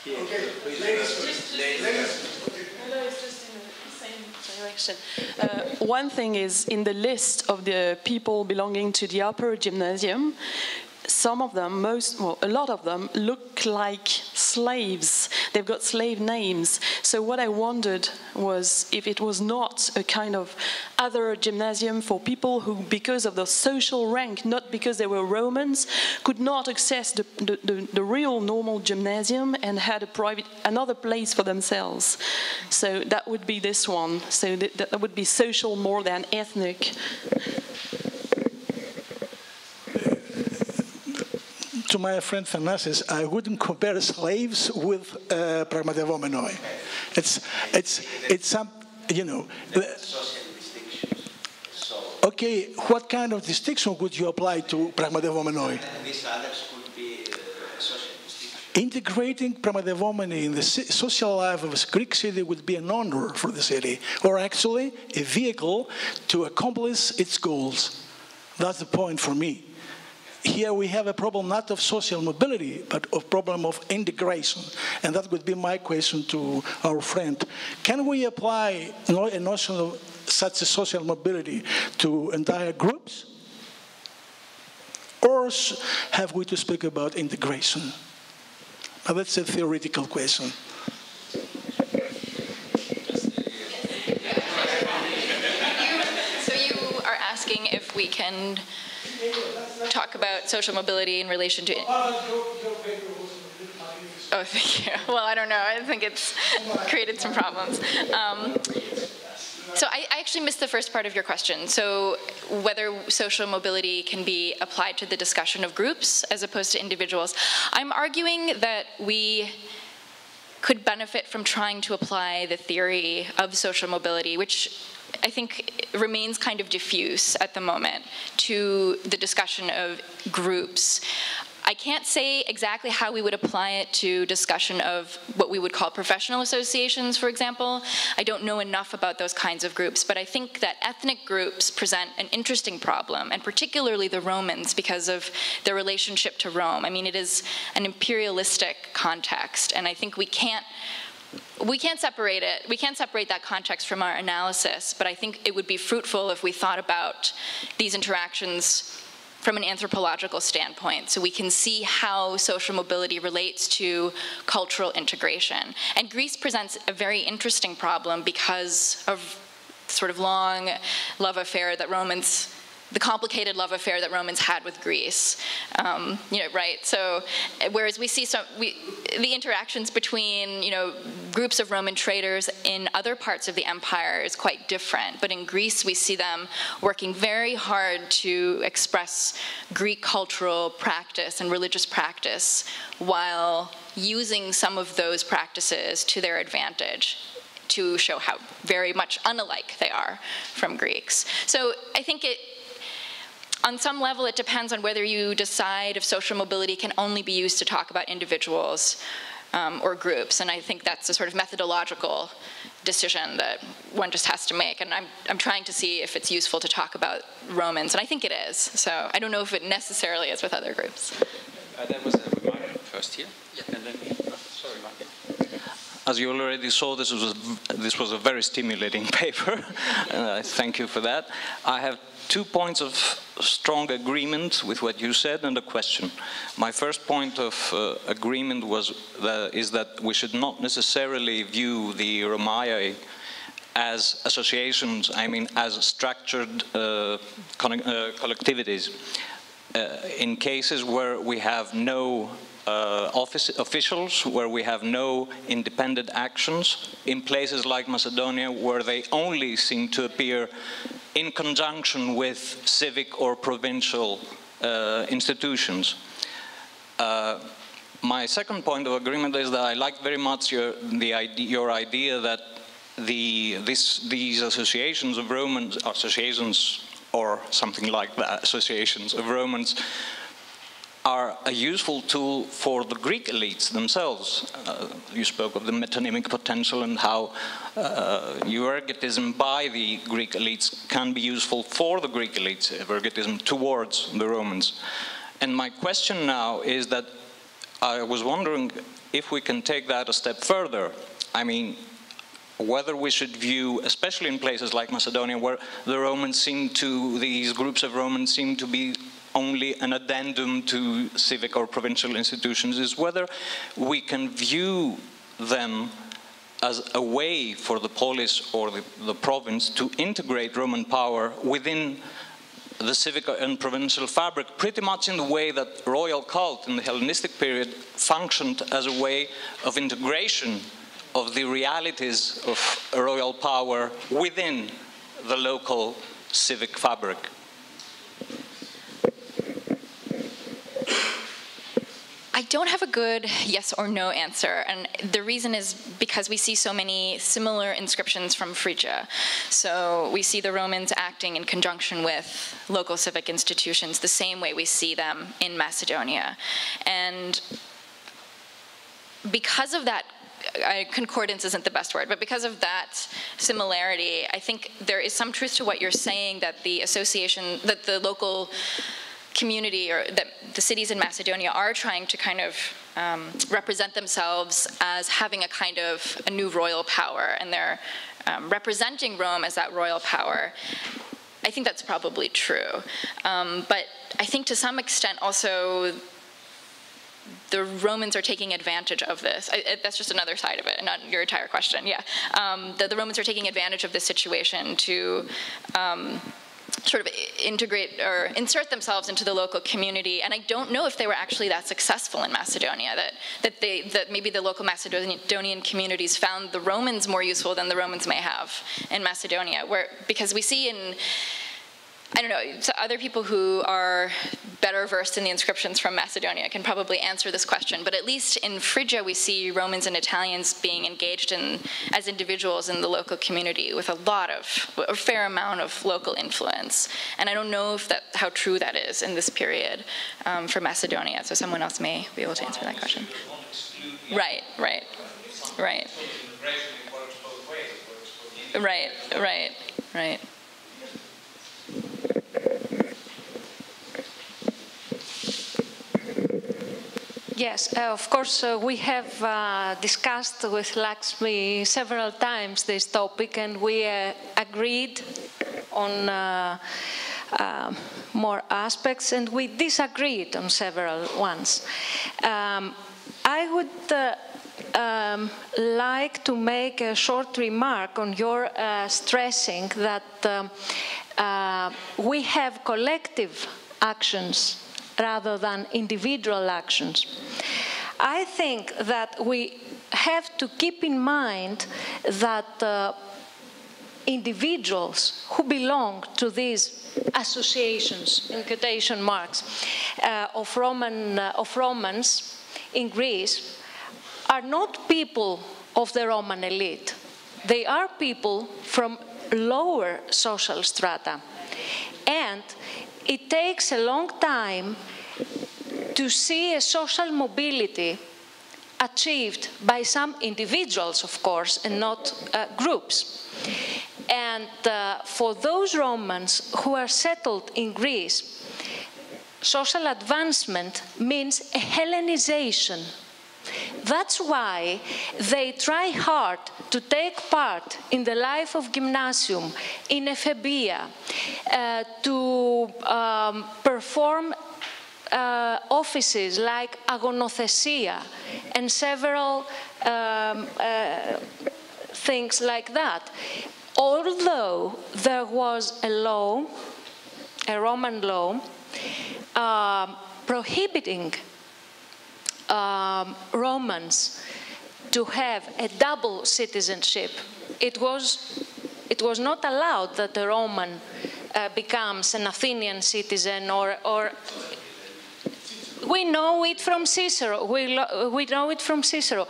Okay, ladies. One thing is, in the list of the people belonging to the upper gymnasium, some of them, a lot of them, look like slaves. They've got slave names. So what I wondered was if it was not a kind of other gymnasium for people who, because of their social rank, not because they were Romans, could not access the real normal gymnasium and had another place for themselves. So that would be this one. So that would be social more than ethnic. to my friend Thanasis, I wouldn't compare slaves with pragmatevomeni. It's some, you know. Okay, what kind of distinction would you apply to pragmatevomeni? These others could be social distinction. Integrating pragmatevomeni in the social life of a Greek city would be an honor for the city, or actually a vehicle to accomplish its goals. That's the point for me. Here we have a problem not of social mobility, but a problem of integration. And that would be my question to our friend. Can we apply a notion of such a social mobility to entire groups? Or have we to speak about integration? Now that's a theoretical question. So you are asking if we can talk about social mobility in relation to... Oh, thank you. Well, I don't know. I think it's created some problems. So I actually missed the first part of your question. So whether social mobility can be applied to the discussion of groups as opposed to individuals. I'm arguing that we could benefit from trying to apply the theory of social mobility, which I think remains kind of diffuse at the moment, to the discussion of groups. I can't say exactly how we would apply it to discussion of what we would call professional associations, for example. I don't know enough about those kinds of groups, but I think that ethnic groups present an interesting problem, and particularly the Romans, because of their relationship to Rome. I mean, it is an imperialistic context, and I think we can't separate it. We can't separate that context from our analysis, but I think it would be fruitful if we thought about these interactions from an anthropological standpoint, so we can see how social mobility relates to cultural integration. And Greece presents a very interesting problem because of sort of long love affair that Romans, the complicated love affair that Romans had with Greece, right? So, whereas we see the interactions between, groups of Roman traders in other parts of the empire is quite different. But in Greece, we see them working very hard to express Greek cultural practice and religious practice while using some of those practices to their advantage to show how very much unalike they are from Greeks. So I think on some level, it depends on whether you decide if social mobility can only be used to talk about individuals or groups, and I think that's a sort of methodological decision that one just has to make, and I'm trying to see if it's useful to talk about Romans, and I think it is, so I don't know if it necessarily is with other groups. That was a remark first here, and then, sorry, Mark. As you already saw, this was a very stimulating paper. Thank you for that. I have 2 points of strong agreement with what you said and a question. My first point of agreement is that we should not necessarily view the Romaei as associations, as structured collectivities. In cases where we have no officials, where we have no independent actions, in places like Macedonia where they only seem to appear in conjunction with civic or provincial institutions. My second point of agreement is that I like very much your idea that these associations of Romans, or something like that, associations of Romans, are a useful tool for the Greek elites themselves. You spoke of the metonymic potential and how euergetism by the Greek elites can be useful for the Greek elites, euergetism towards the Romans. And my question now is that I was wondering if we can take that a step further. Whether we should view, especially in places like Macedonia, where these groups of Romans seem to be only an addendum to civic or provincial institutions, is whether we can view them as a way for the polis or the province to integrate Roman power within the civic and provincial fabric, pretty much in the way that royal cult in the Hellenistic period functioned as a way of integration of the realities of royal power within the local civic fabric. don't have a good yes or no answer, and the reason is because we see so many similar inscriptions from Phrygia. So we see the Romans acting in conjunction with local civic institutions the same way we see them in Macedonia. And because of that, concordance isn't the best word, but because of that similarity, I think there is some truth to what you're saying, that the association, that the local community, or that the cities in Macedonia are trying to kind of represent themselves as having a kind of a new royal power, and they're representing Rome as that royal power. I think that's probably true. But I think to some extent also the Romans are taking advantage of this. That's just another side of it, and not your entire question, yeah. The Romans are taking advantage of this situation to sort of integrate or insert themselves into the local community. And I don't know if they were actually that successful in Macedonia, that maybe the local Macedonian communities found the Romans more useful than the Romans may have in Macedonia, because we see in, I don't know, so other people who are better versed in the inscriptions from Macedonia can probably answer this question, but at least in Phrygia we see Romans and Italians being engaged in, as individuals in the local community with a fair amount of local influence. And I don't know if how true that is in this period for Macedonia, so someone else may be able to answer that question. Right. Yes, of course, we have discussed with Lakshmi several times this topic, and we agreed on more aspects, and we disagreed on several ones. I would like to make a short remark on your stressing that we have collective actions rather than individual actions. I think that we have to keep in mind that individuals who belong to these associations, in quotation marks, of Romans in Greece are not people of the Roman elite. They are people from lower social strata. And it takes a long time to see a social mobility achieved by some individuals, of course, and not groups. And for those Romans who are settled in Greece, social advancement means a Hellenization. That's why they try hard to take part in the life of gymnasium, in ephebia, to perform offices like agonothesia and several things like that. Although there was a law, a Roman law, prohibiting Romans to have a double citizenship. It was not allowed that a Roman becomes an Athenian citizen, or we know it from Cicero. We know it from Cicero.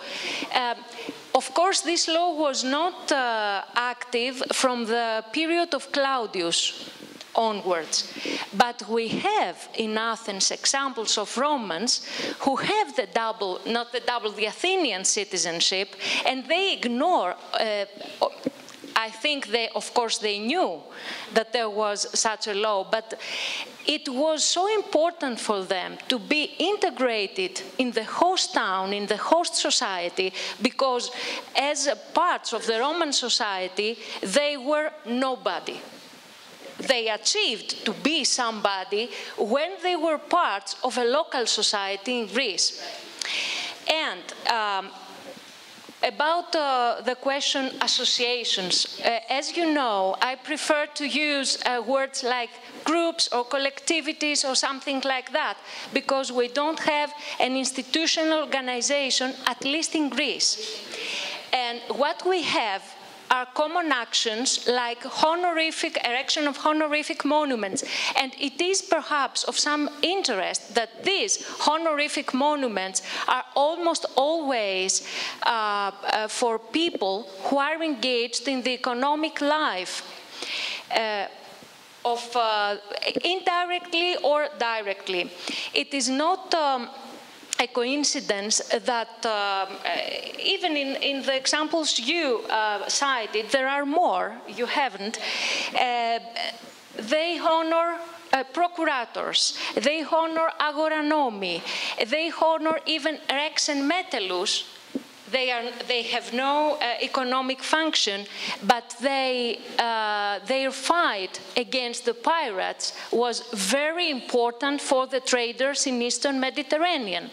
Of course, this law was not active from the period of Claudius onwards. But we have in Athens examples of Romans who have the double, not the double, the Athenian citizenship, and they ignore, I think they, of course, they knew that there was such a law, but it was so important for them to be integrated in the host town, in the host society, because as parts of the Roman society, they were nobody. They achieved to be somebody when they were part of a local society in Greece. And about the question associations, as you know, I prefer to use words like groups or collectivities or something like that, because we don't have an institutional organization, at least in Greece. And what we have are common actions like erection of honorific monuments. And it is perhaps of some interest that these honorific monuments are almost always for people who are engaged in the economic life indirectly or directly. It is not a coincidence that even in the examples you cited, there are more, you haven't, they honor procurators, they honor agoranomi, they honor even rex and metellus. They have no economic function, but their fight against the pirates was very important for the traders in Eastern Mediterranean.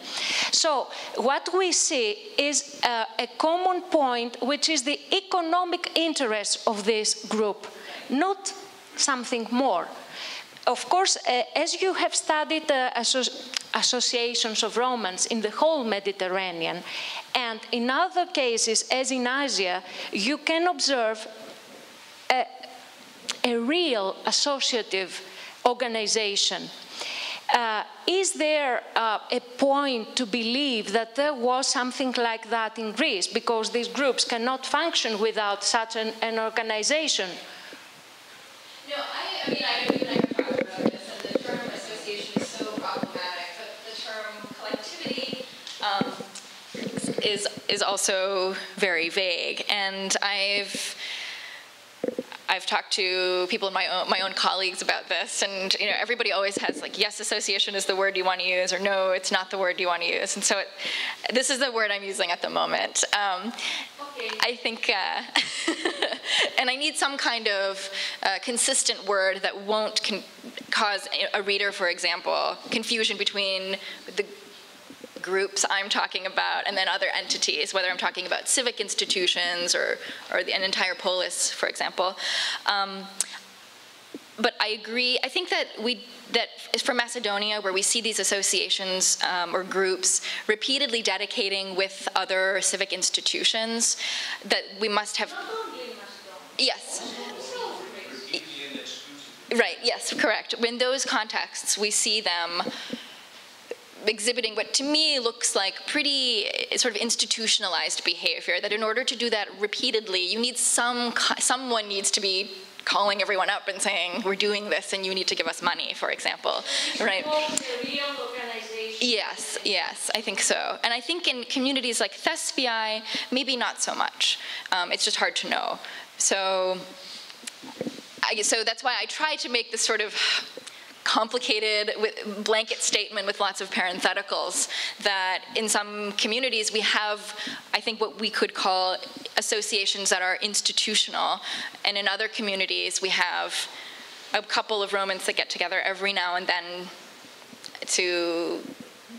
So what we see is a common point, which is the economic interest of this group, not something more. Of course, as you have studied associations of Romans in the whole Mediterranean, and in other cases, as in Asia, you can observe a real associative organization. Is there a point to believe that there was something like that in Greece, because these groups cannot function without such an organization? No, I mean, I talked about this, and the term association is so problematic, but the term collectivity is also very vague. And I've talked to people, my own colleagues about this, and everybody always has like, yes, association is the word you want to use, or no, it's not the word you want to use. And so this is the word I'm using at the moment. I think, and I need some kind of consistent word that won't cause a reader, for example, confusion between the groups I'm talking about and then other entities, whether I'm talking about civic institutions or an entire polis, for example. But I agree. I think that for Macedonia, where we see these associations or groups repeatedly dedicating with other civic institutions, that we must have. Yes. Right. Yes. Correct. In those contexts, we see them exhibiting what to me looks like pretty sort of institutionalized behavior, that in order to do that repeatedly, you need someone needs to be calling everyone up and saying, we're doing this and you need to give us money, for example, right? Yes, yes, I think so. And I think in communities like Thespiae, maybe not so much. It's just hard to know. So that's why I try to make this sort of complicated blanket statement with lots of parentheticals, that in some communities we have, I think, what we could call associations that are institutional, and in other communities we have a couple of Romans that get together every now and then to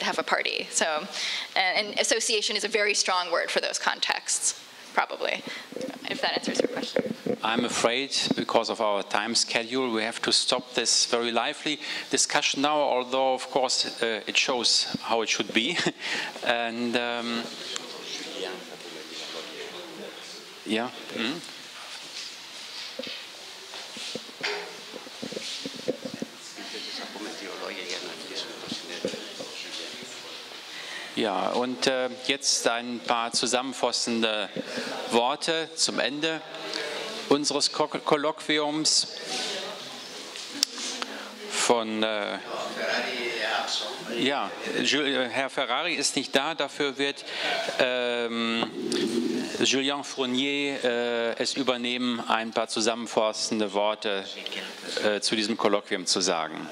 have a party. So, and association is a very strong word for those contexts, probably, if that answers your question. I'm afraid, because of our time schedule, we have to stop this very lively discussion now, although, of course, it shows how it should be. And, yeah. Mm-hmm. Ja, und jetzt ein paar zusammenfassende Worte zum Ende unseres Kolloquiums von Herr Ferrari ist nicht da, dafür wird Julien Fournier es übernehmen, ein paar zusammenfassende Worte zu diesem Kolloquium zu sagen.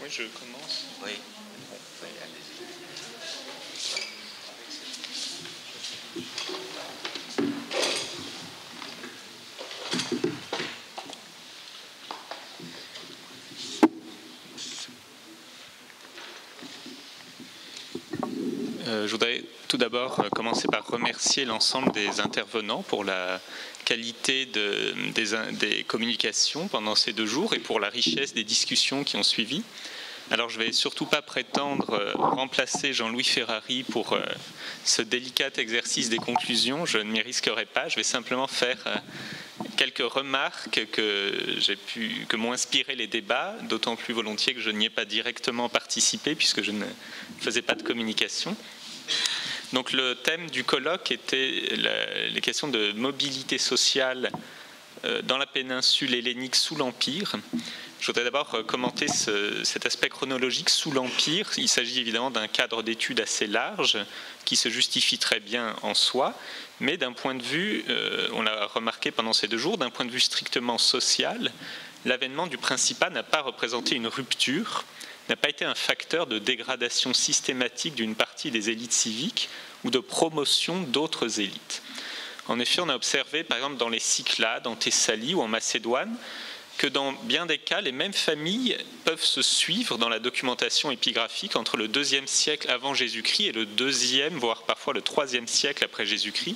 Je commence. Oui. Je voudrais tout d'abord commencer par remercier l'ensemble des intervenants pour la qualité des communications pendant ces 2 jours et pour la richesse des discussions qui ont suivi. Alors je ne vais surtout pas prétendre remplacer Jean-Louis Ferrari pour ce délicat exercice des conclusions, je ne m'y risquerai pas, je vais simplement faire quelques remarques que m'ont inspiré les débats, d'autant plus volontiers que je n'y ai pas directement participé puisque je ne faisais pas de communication. Donc le thème du colloque était les questions de mobilité sociale dans la péninsule hellénique sous l'Empire. Je voudrais d'abord commenter cet aspect chronologique sous l'Empire. Il s'agit évidemment d'un cadre d'études assez large qui se justifie très bien en soi, mais d'un point de vue, on l'a remarqué pendant ces 2 jours, d'un point de vue strictement social, l'avènement du Principat n'a pas représenté une rupture, n'a pas été un facteur de dégradation systématique d'une partie des élites civiques ou de promotion d'autres élites. En effet, on a observé, par exemple, dans les Cyclades, en Thessalie ou en Macédoine, que dans bien des cas, les mêmes familles peuvent se suivre dans la documentation épigraphique entre le 2e siècle avant Jésus-Christ et le 2e, voire parfois le 3e siècle après Jésus-Christ,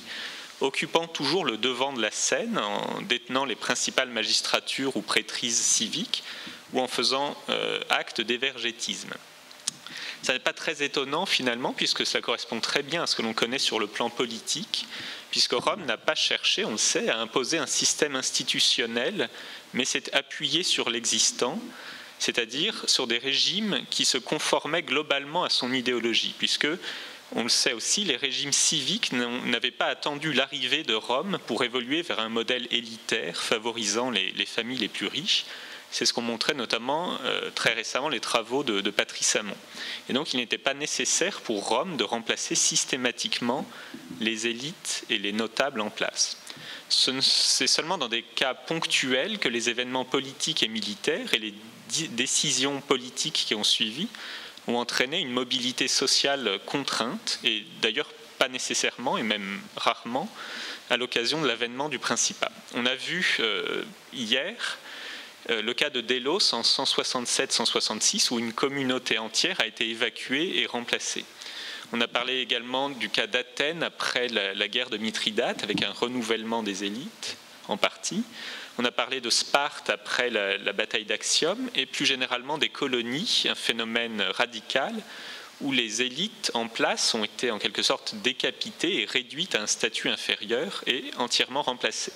occupant toujours le devant de la scène, en détenant les principales magistratures ou prêtrises civiques, ou en faisant acte d'évergétisme. Ça n'est pas très étonnant finalement, puisque cela correspond très bien à ce que l'on connaît sur le plan politique, puisque Rome n'a pas cherché, on le sait, à imposer un système institutionnel, mais s'est appuyé sur l'existant, c'est-à-dire sur des régimes qui se conformaient globalement à son idéologie, puisque, on le sait aussi, les régimes civiques n'avaient pas attendu l'arrivée de Rome pour évoluer vers un modèle élitaire favorisant les familles les plus riches. C'est ce qu'ont montré notamment très récemment les travaux de Patrice Hamon. Et donc il n'était pas nécessaire pour Rome de remplacer systématiquement les élites et les notables en place. C'est seulement dans des cas ponctuels que les événements politiques et militaires et les décisions politiques qui ont suivi ont entraîné une mobilité sociale contrainte, et d'ailleurs pas nécessairement et même rarement à l'occasion de l'avènement du Principat. On a vu hier le cas de Délos en 167-166 où une communauté entière a été évacuée et remplacée. On a parlé également du cas d'Athènes après la guerre de Mithridate avec un renouvellement des élites en partie. On a parlé de Sparte après la bataille d'Actium et plus généralement des colonies, un phénomène radical où les élites en place ont été en quelque sorte décapitées et réduites à un statut inférieur et entièrement remplacées.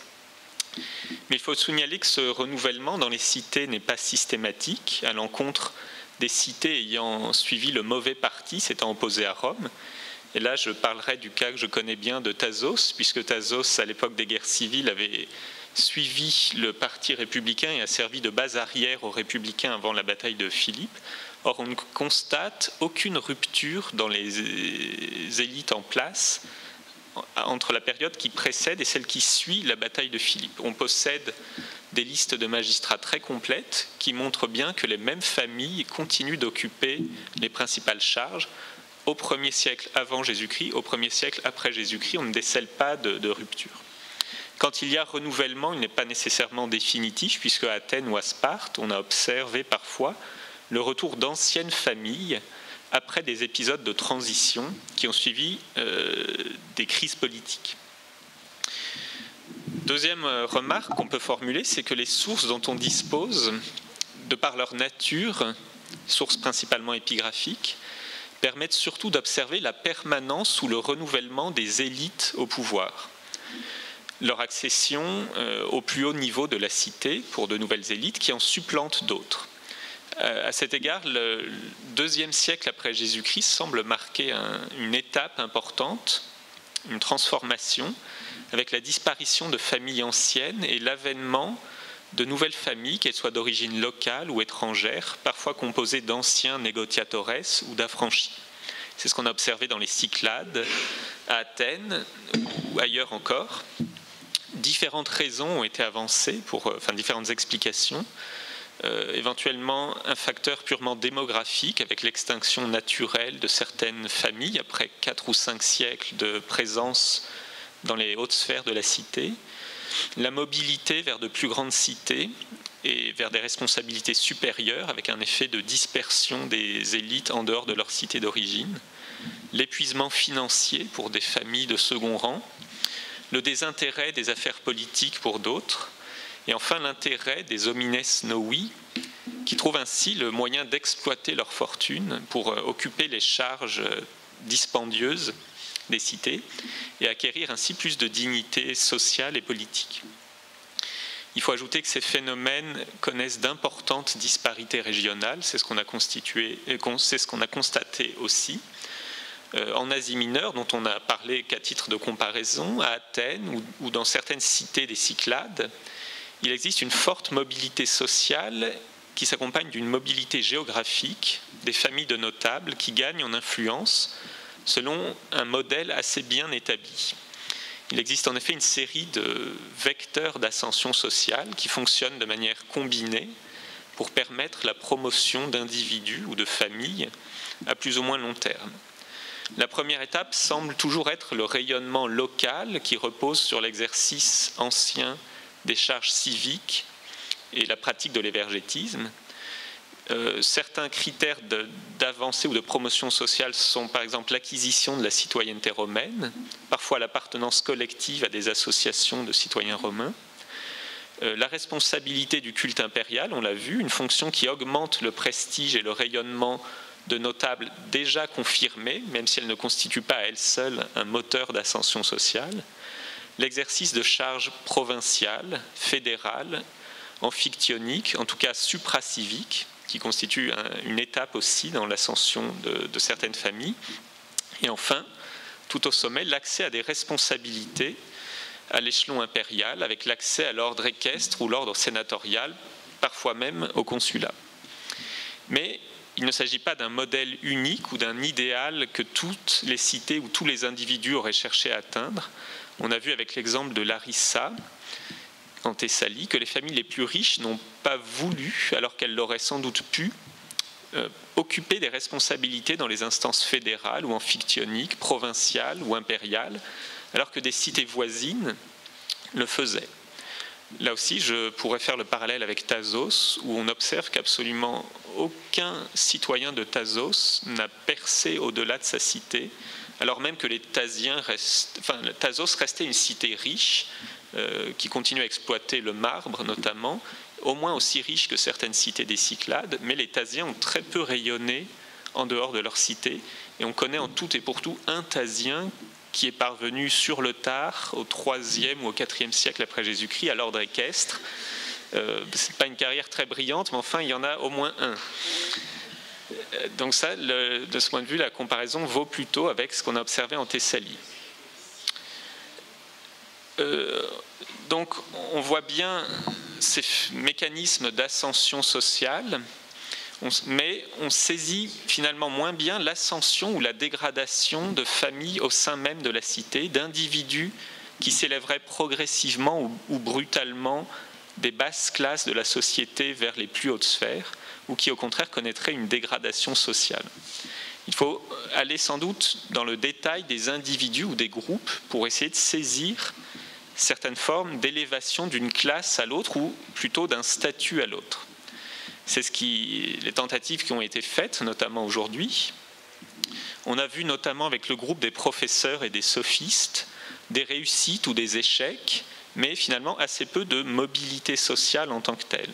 Mais il faut signaler que ce renouvellement dans les cités n'est pas systématique, à l'encontre des cités ayant suivi le mauvais parti, s'étant opposé à Rome. Et là, je parlerai du cas que je connais bien de Thasos, puisque Thasos, à l'époque des guerres civiles, avait suivi le parti républicain et a servi de base arrière aux républicains avant la bataille de Philippe. Or, on ne constate aucune rupture dans les élites en place entre la période qui précède et celle qui suit la bataille de Philippe. On possède des listes de magistrats très complètes qui montrent bien que les mêmes familles continuent d'occuper les principales charges. Au 1er siècle avant Jésus-Christ, au 1er siècle après Jésus-Christ, on ne décèle pas de rupture. Quand il y a renouvellement, il n'est pas nécessairement définitif, puisque à Athènes ou à Sparte, on a observé parfois le retour d'anciennes familles après des épisodes de transition qui ont suivi des crises politiques. Deuxième remarque qu'on peut formuler, c'est que les sources dont on dispose, de par leur nature, sources principalement épigraphiques, permettent surtout d'observer la permanence ou le renouvellement des élites au pouvoir. Leur accession au plus haut niveau de la cité pour de nouvelles élites qui en supplantent d'autres. À cet égard, le 2e siècle après Jésus-Christ semble marquer une étape importante, une transformation, avec la disparition de familles anciennes et l'avènement de nouvelles familles, qu'elles soient d'origine locale ou étrangère, parfois composées d'anciens négociatores ou d'affranchis. C'est ce qu'on a observé dans les Cyclades, à Athènes ou ailleurs encore. Différentes raisons ont été avancées, différentes explications. Éventuellement un facteur purement démographique avec l'extinction naturelle de certaines familles après 4 ou 5 siècles de présence dans les hautes sphères de la cité, la mobilité vers de plus grandes cités et vers des responsabilités supérieures avec un effet de dispersion des élites en dehors de leur cité d'origine, l'épuisement financier pour des familles de second rang, le désintérêt des affaires politiques pour d'autres, et enfin l'intérêt des homines novi qui trouvent ainsi le moyen d'exploiter leur fortune pour occuper les charges dispendieuses des cités et acquérir ainsi plus de dignité sociale et politique. Il faut ajouter que ces phénomènes connaissent d'importantes disparités régionales, c'est ce qu'on a constaté aussi. En Asie mineure, dont on n'a parlé qu'à titre de comparaison, à Athènes ou dans certaines cités des Cyclades, il existe une forte mobilité sociale qui s'accompagne d'une mobilité géographique des familles de notables qui gagnent en influence selon un modèle assez bien établi. Il existe en effet une série de vecteurs d'ascension sociale qui fonctionnent de manière combinée pour permettre la promotion d'individus ou de familles à plus ou moins long terme. La première étape semble toujours être le rayonnement local qui repose sur l'exercice ancien des charges civiques et la pratique de l'évergétisme. Certains critères d'avancée ou de promotion sociale sont par exemple l'acquisition de la citoyenneté romaine, parfois l'appartenance collective à des associations de citoyens romains, la responsabilité du culte impérial, on l'a vu, une fonction qui augmente le prestige et le rayonnement de notables déjà confirmés, même si elle ne constitue pas à elle seule un moteur d'ascension sociale, l'exercice de charges provinciales, fédérales, amphictyoniques, en tout cas supraciviques, qui constitue une étape aussi dans l'ascension de certaines familles. Et enfin, tout au sommet, l'accès à des responsabilités à l'échelon impérial, avec l'accès à l'ordre équestre ou l'ordre sénatorial, parfois même au consulat. Mais il ne s'agit pas d'un modèle unique ou d'un idéal que toutes les cités ou tous les individus auraient cherché à atteindre. On a vu avec l'exemple de Larissa, en Thessalie, que les familles les plus riches n'ont pas voulu, alors qu'elles l'auraient sans doute pu, occuper des responsabilités dans les instances fédérales ou amphictyoniques, provinciales ou impériales, alors que des cités voisines le faisaient. Là aussi, je pourrais faire le parallèle avec Thasos, où on observe qu'absolument aucun citoyen de Thasos n'a percé au-delà de sa cité, alors même que les Thasiens Thasos restait une cité riche, qui continue à exploiter le marbre notamment, au moins aussi riche que certaines cités des Cyclades, mais les Thasiens ont très peu rayonné en dehors de leur cité, et on connaît en tout et pour tout un Thasien qui est parvenu sur le tard, au IIIe ou au IVe siècle après Jésus-Christ, à l'ordre équestre. Ce n'est pas une carrière très brillante, mais enfin il y en a au moins un. Donc ça, de ce point de vue, la comparaison vaut plutôt avec ce qu'on a observé en Thessalie. Donc on voit bien ces mécanismes d'ascension sociale, mais on saisit finalement moins bien l'ascension ou la dégradation de familles au sein même de la cité, d'individus qui s'élèveraient progressivement ou brutalement des basses classes de la société vers les plus hautes sphères, ou qui au contraire connaîtraient une dégradation sociale. Il faut aller sans doute dans le détail des individus ou des groupes pour essayer de saisir certaines formes d'élévation d'une classe à l'autre ou plutôt d'un statut à l'autre. C'est les tentatives qui ont été faites, notamment aujourd'hui. On a vu notamment avec le groupe des professeurs et des sophistes des réussites ou des échecs, mais finalement assez peu de mobilité sociale en tant que telle.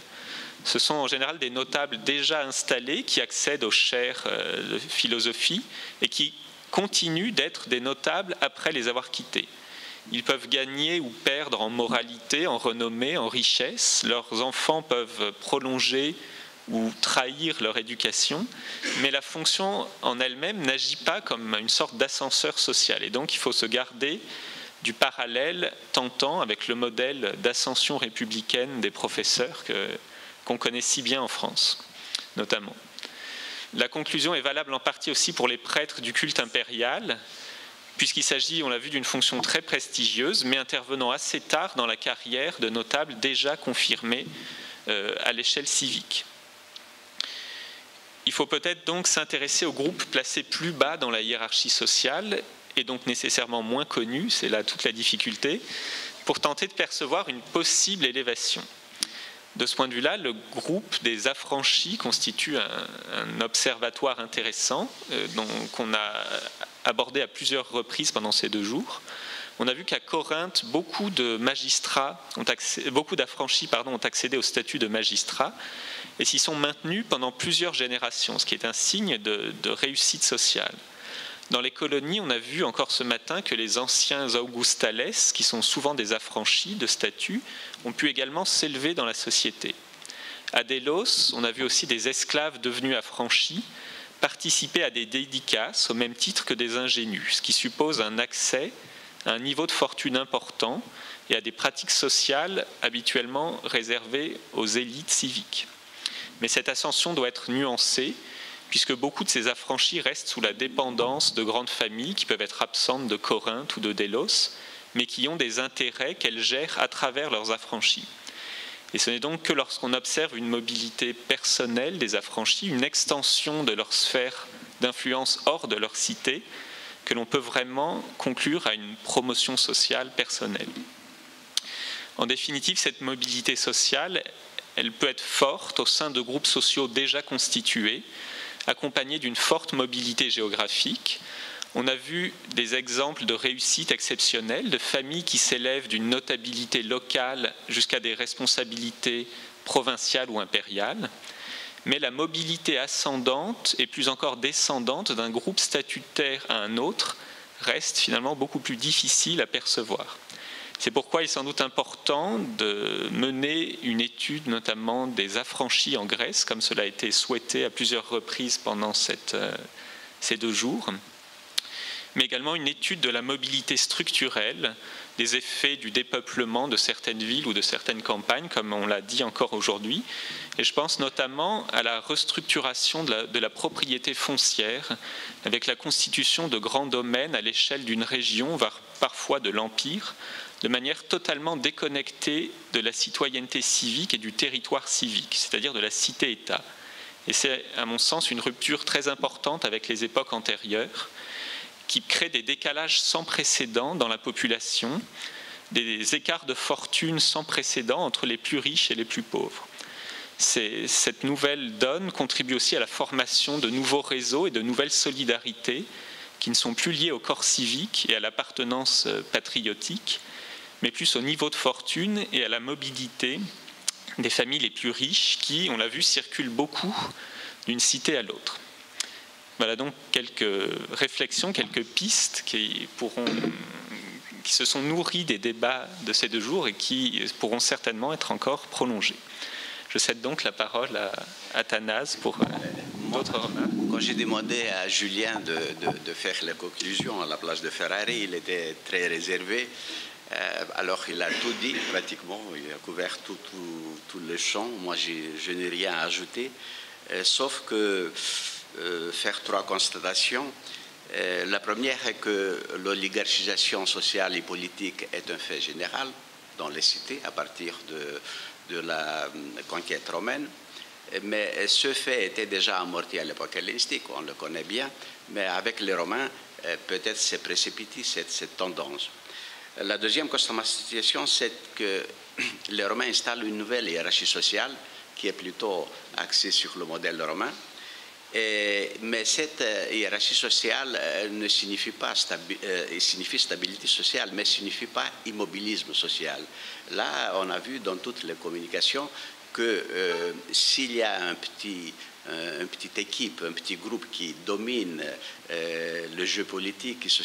Ce sont en général des notables déjà installés qui accèdent aux chaires de philosophie et qui continuent d'être des notables après les avoir quittés. Ils peuvent gagner ou perdre en moralité, en renommée, en richesse. Leurs enfants peuvent prolonger ou trahir leur éducation, mais la fonction en elle-même n'agit pas comme une sorte d'ascenseur social. Et donc il faut se garder du parallèle tentant avec le modèle d'ascension républicaine des professeurs qu'on connaît si bien en France, notamment. La conclusion est valable en partie aussi pour les prêtres du culte impérial, puisqu'il s'agit, on l'a vu, d'une fonction très prestigieuse, mais intervenant assez tard dans la carrière de notables déjà confirmés à l'échelle civique. Il faut peut-être donc s'intéresser aux groupes placés plus bas dans la hiérarchie sociale, et donc nécessairement moins connus, c'est là toute la difficulté, pour tenter de percevoir une possible élévation. De ce point de vue-là, le groupe des affranchis constitue un observatoire intéressant qu'on a abordé à plusieurs reprises pendant ces 2 jours. on a vu qu'à Corinthe, beaucoup d'affranchis ont accédé au statut de magistrat et s'y sont maintenus pendant plusieurs générations, ce qui est un signe de réussite sociale. Dans les colonies, on a vu encore ce matin que les anciens augustales, qui sont souvent des affranchis de statut, ont pu également s'élever dans la société. À Delos, on a vu aussi des esclaves devenus affranchis participer à des dédicaces au même titre que des ingénus, ce qui suppose un accès à un niveau de fortune important et à des pratiques sociales habituellement réservées aux élites civiques. Mais cette ascension doit être nuancée, puisque beaucoup de ces affranchis restent sous la dépendance de grandes familles qui peuvent être absentes de Corinthe ou de Delos, mais qui ont des intérêts qu'elles gèrent à travers leurs affranchis. Et ce n'est donc que lorsqu'on observe une mobilité personnelle des affranchis, une extension de leur sphère d'influence hors de leur cité, que l'on peut vraiment conclure à une promotion sociale personnelle. En définitive, cette mobilité sociale, elle peut être forte au sein de groupes sociaux déjà constitués, accompagnée d'une forte mobilité géographique. On a vu des exemples de réussite exceptionnelle, de familles qui s'élèvent d'une notabilité locale jusqu'à des responsabilités provinciales ou impériales. Mais la mobilité ascendante et plus encore descendante d'un groupe statutaire à un autre reste finalement beaucoup plus difficile à percevoir. C'est pourquoi il est sans doute important de mener une étude notamment des affranchis en Grèce, comme cela a été souhaité à plusieurs reprises pendant ces 2 jours, mais également une étude de la mobilité structurelle, des effets du dépeuplement de certaines villes ou de certaines campagnes, comme on l'a dit encore aujourd'hui. Et je pense notamment à la restructuration de la propriété foncière, avec la constitution de grands domaines à l'échelle d'une région, voire parfois de l'Empire, de manière totalement déconnectée de la citoyenneté civique et du territoire civique, c'est-à-dire de la cité-État. Et c'est, à mon sens, une rupture très importante avec les époques antérieures, qui crée des décalages sans précédent dans la population, des écarts de fortune sans précédent entre les plus riches et les plus pauvres. Cette nouvelle donne contribue aussi à la formation de nouveaux réseaux et de nouvelles solidarités qui ne sont plus liées au corps civique et à l'appartenance patriotique, mais plus au niveau de fortune et à la mobilité des familles les plus riches qui, on l'a vu, circulent beaucoup d'une cité à l'autre. Voilà donc quelques réflexions, quelques pistes qui se sont nourries des débats de ces 2 jours et qui pourront certainement être encore prolongées. Je cède donc la parole à Athanase pour d'autres remarques. Quand j'ai demandé à Julien de faire la conclusion à la place de Ferrari, il était très réservé. Alors il a tout dit pratiquement, il a couvert tout le champ. Moi, je n'ai rien à ajouter, sauf que faire 3 constatations. La première est que l'oligarchisation sociale et politique est un fait général dans les cités à partir de la conquête romaine. Mais ce fait était déjà amorti à l'époque hellénistique, on le connaît bien, mais avec les Romains, peut-être s'est précipitée cette tendance. La deuxième constatation, c'est que les Romains installent une nouvelle hiérarchie sociale qui est plutôt axée sur le modèle romain. Mais cette hiérarchie sociale ne signifie pas signifie stabilité sociale, mais ne signifie pas immobilisme social. Là, on a vu dans toutes les communications que s'il y a une petite équipe, un petit groupe qui domine le jeu politique, qui se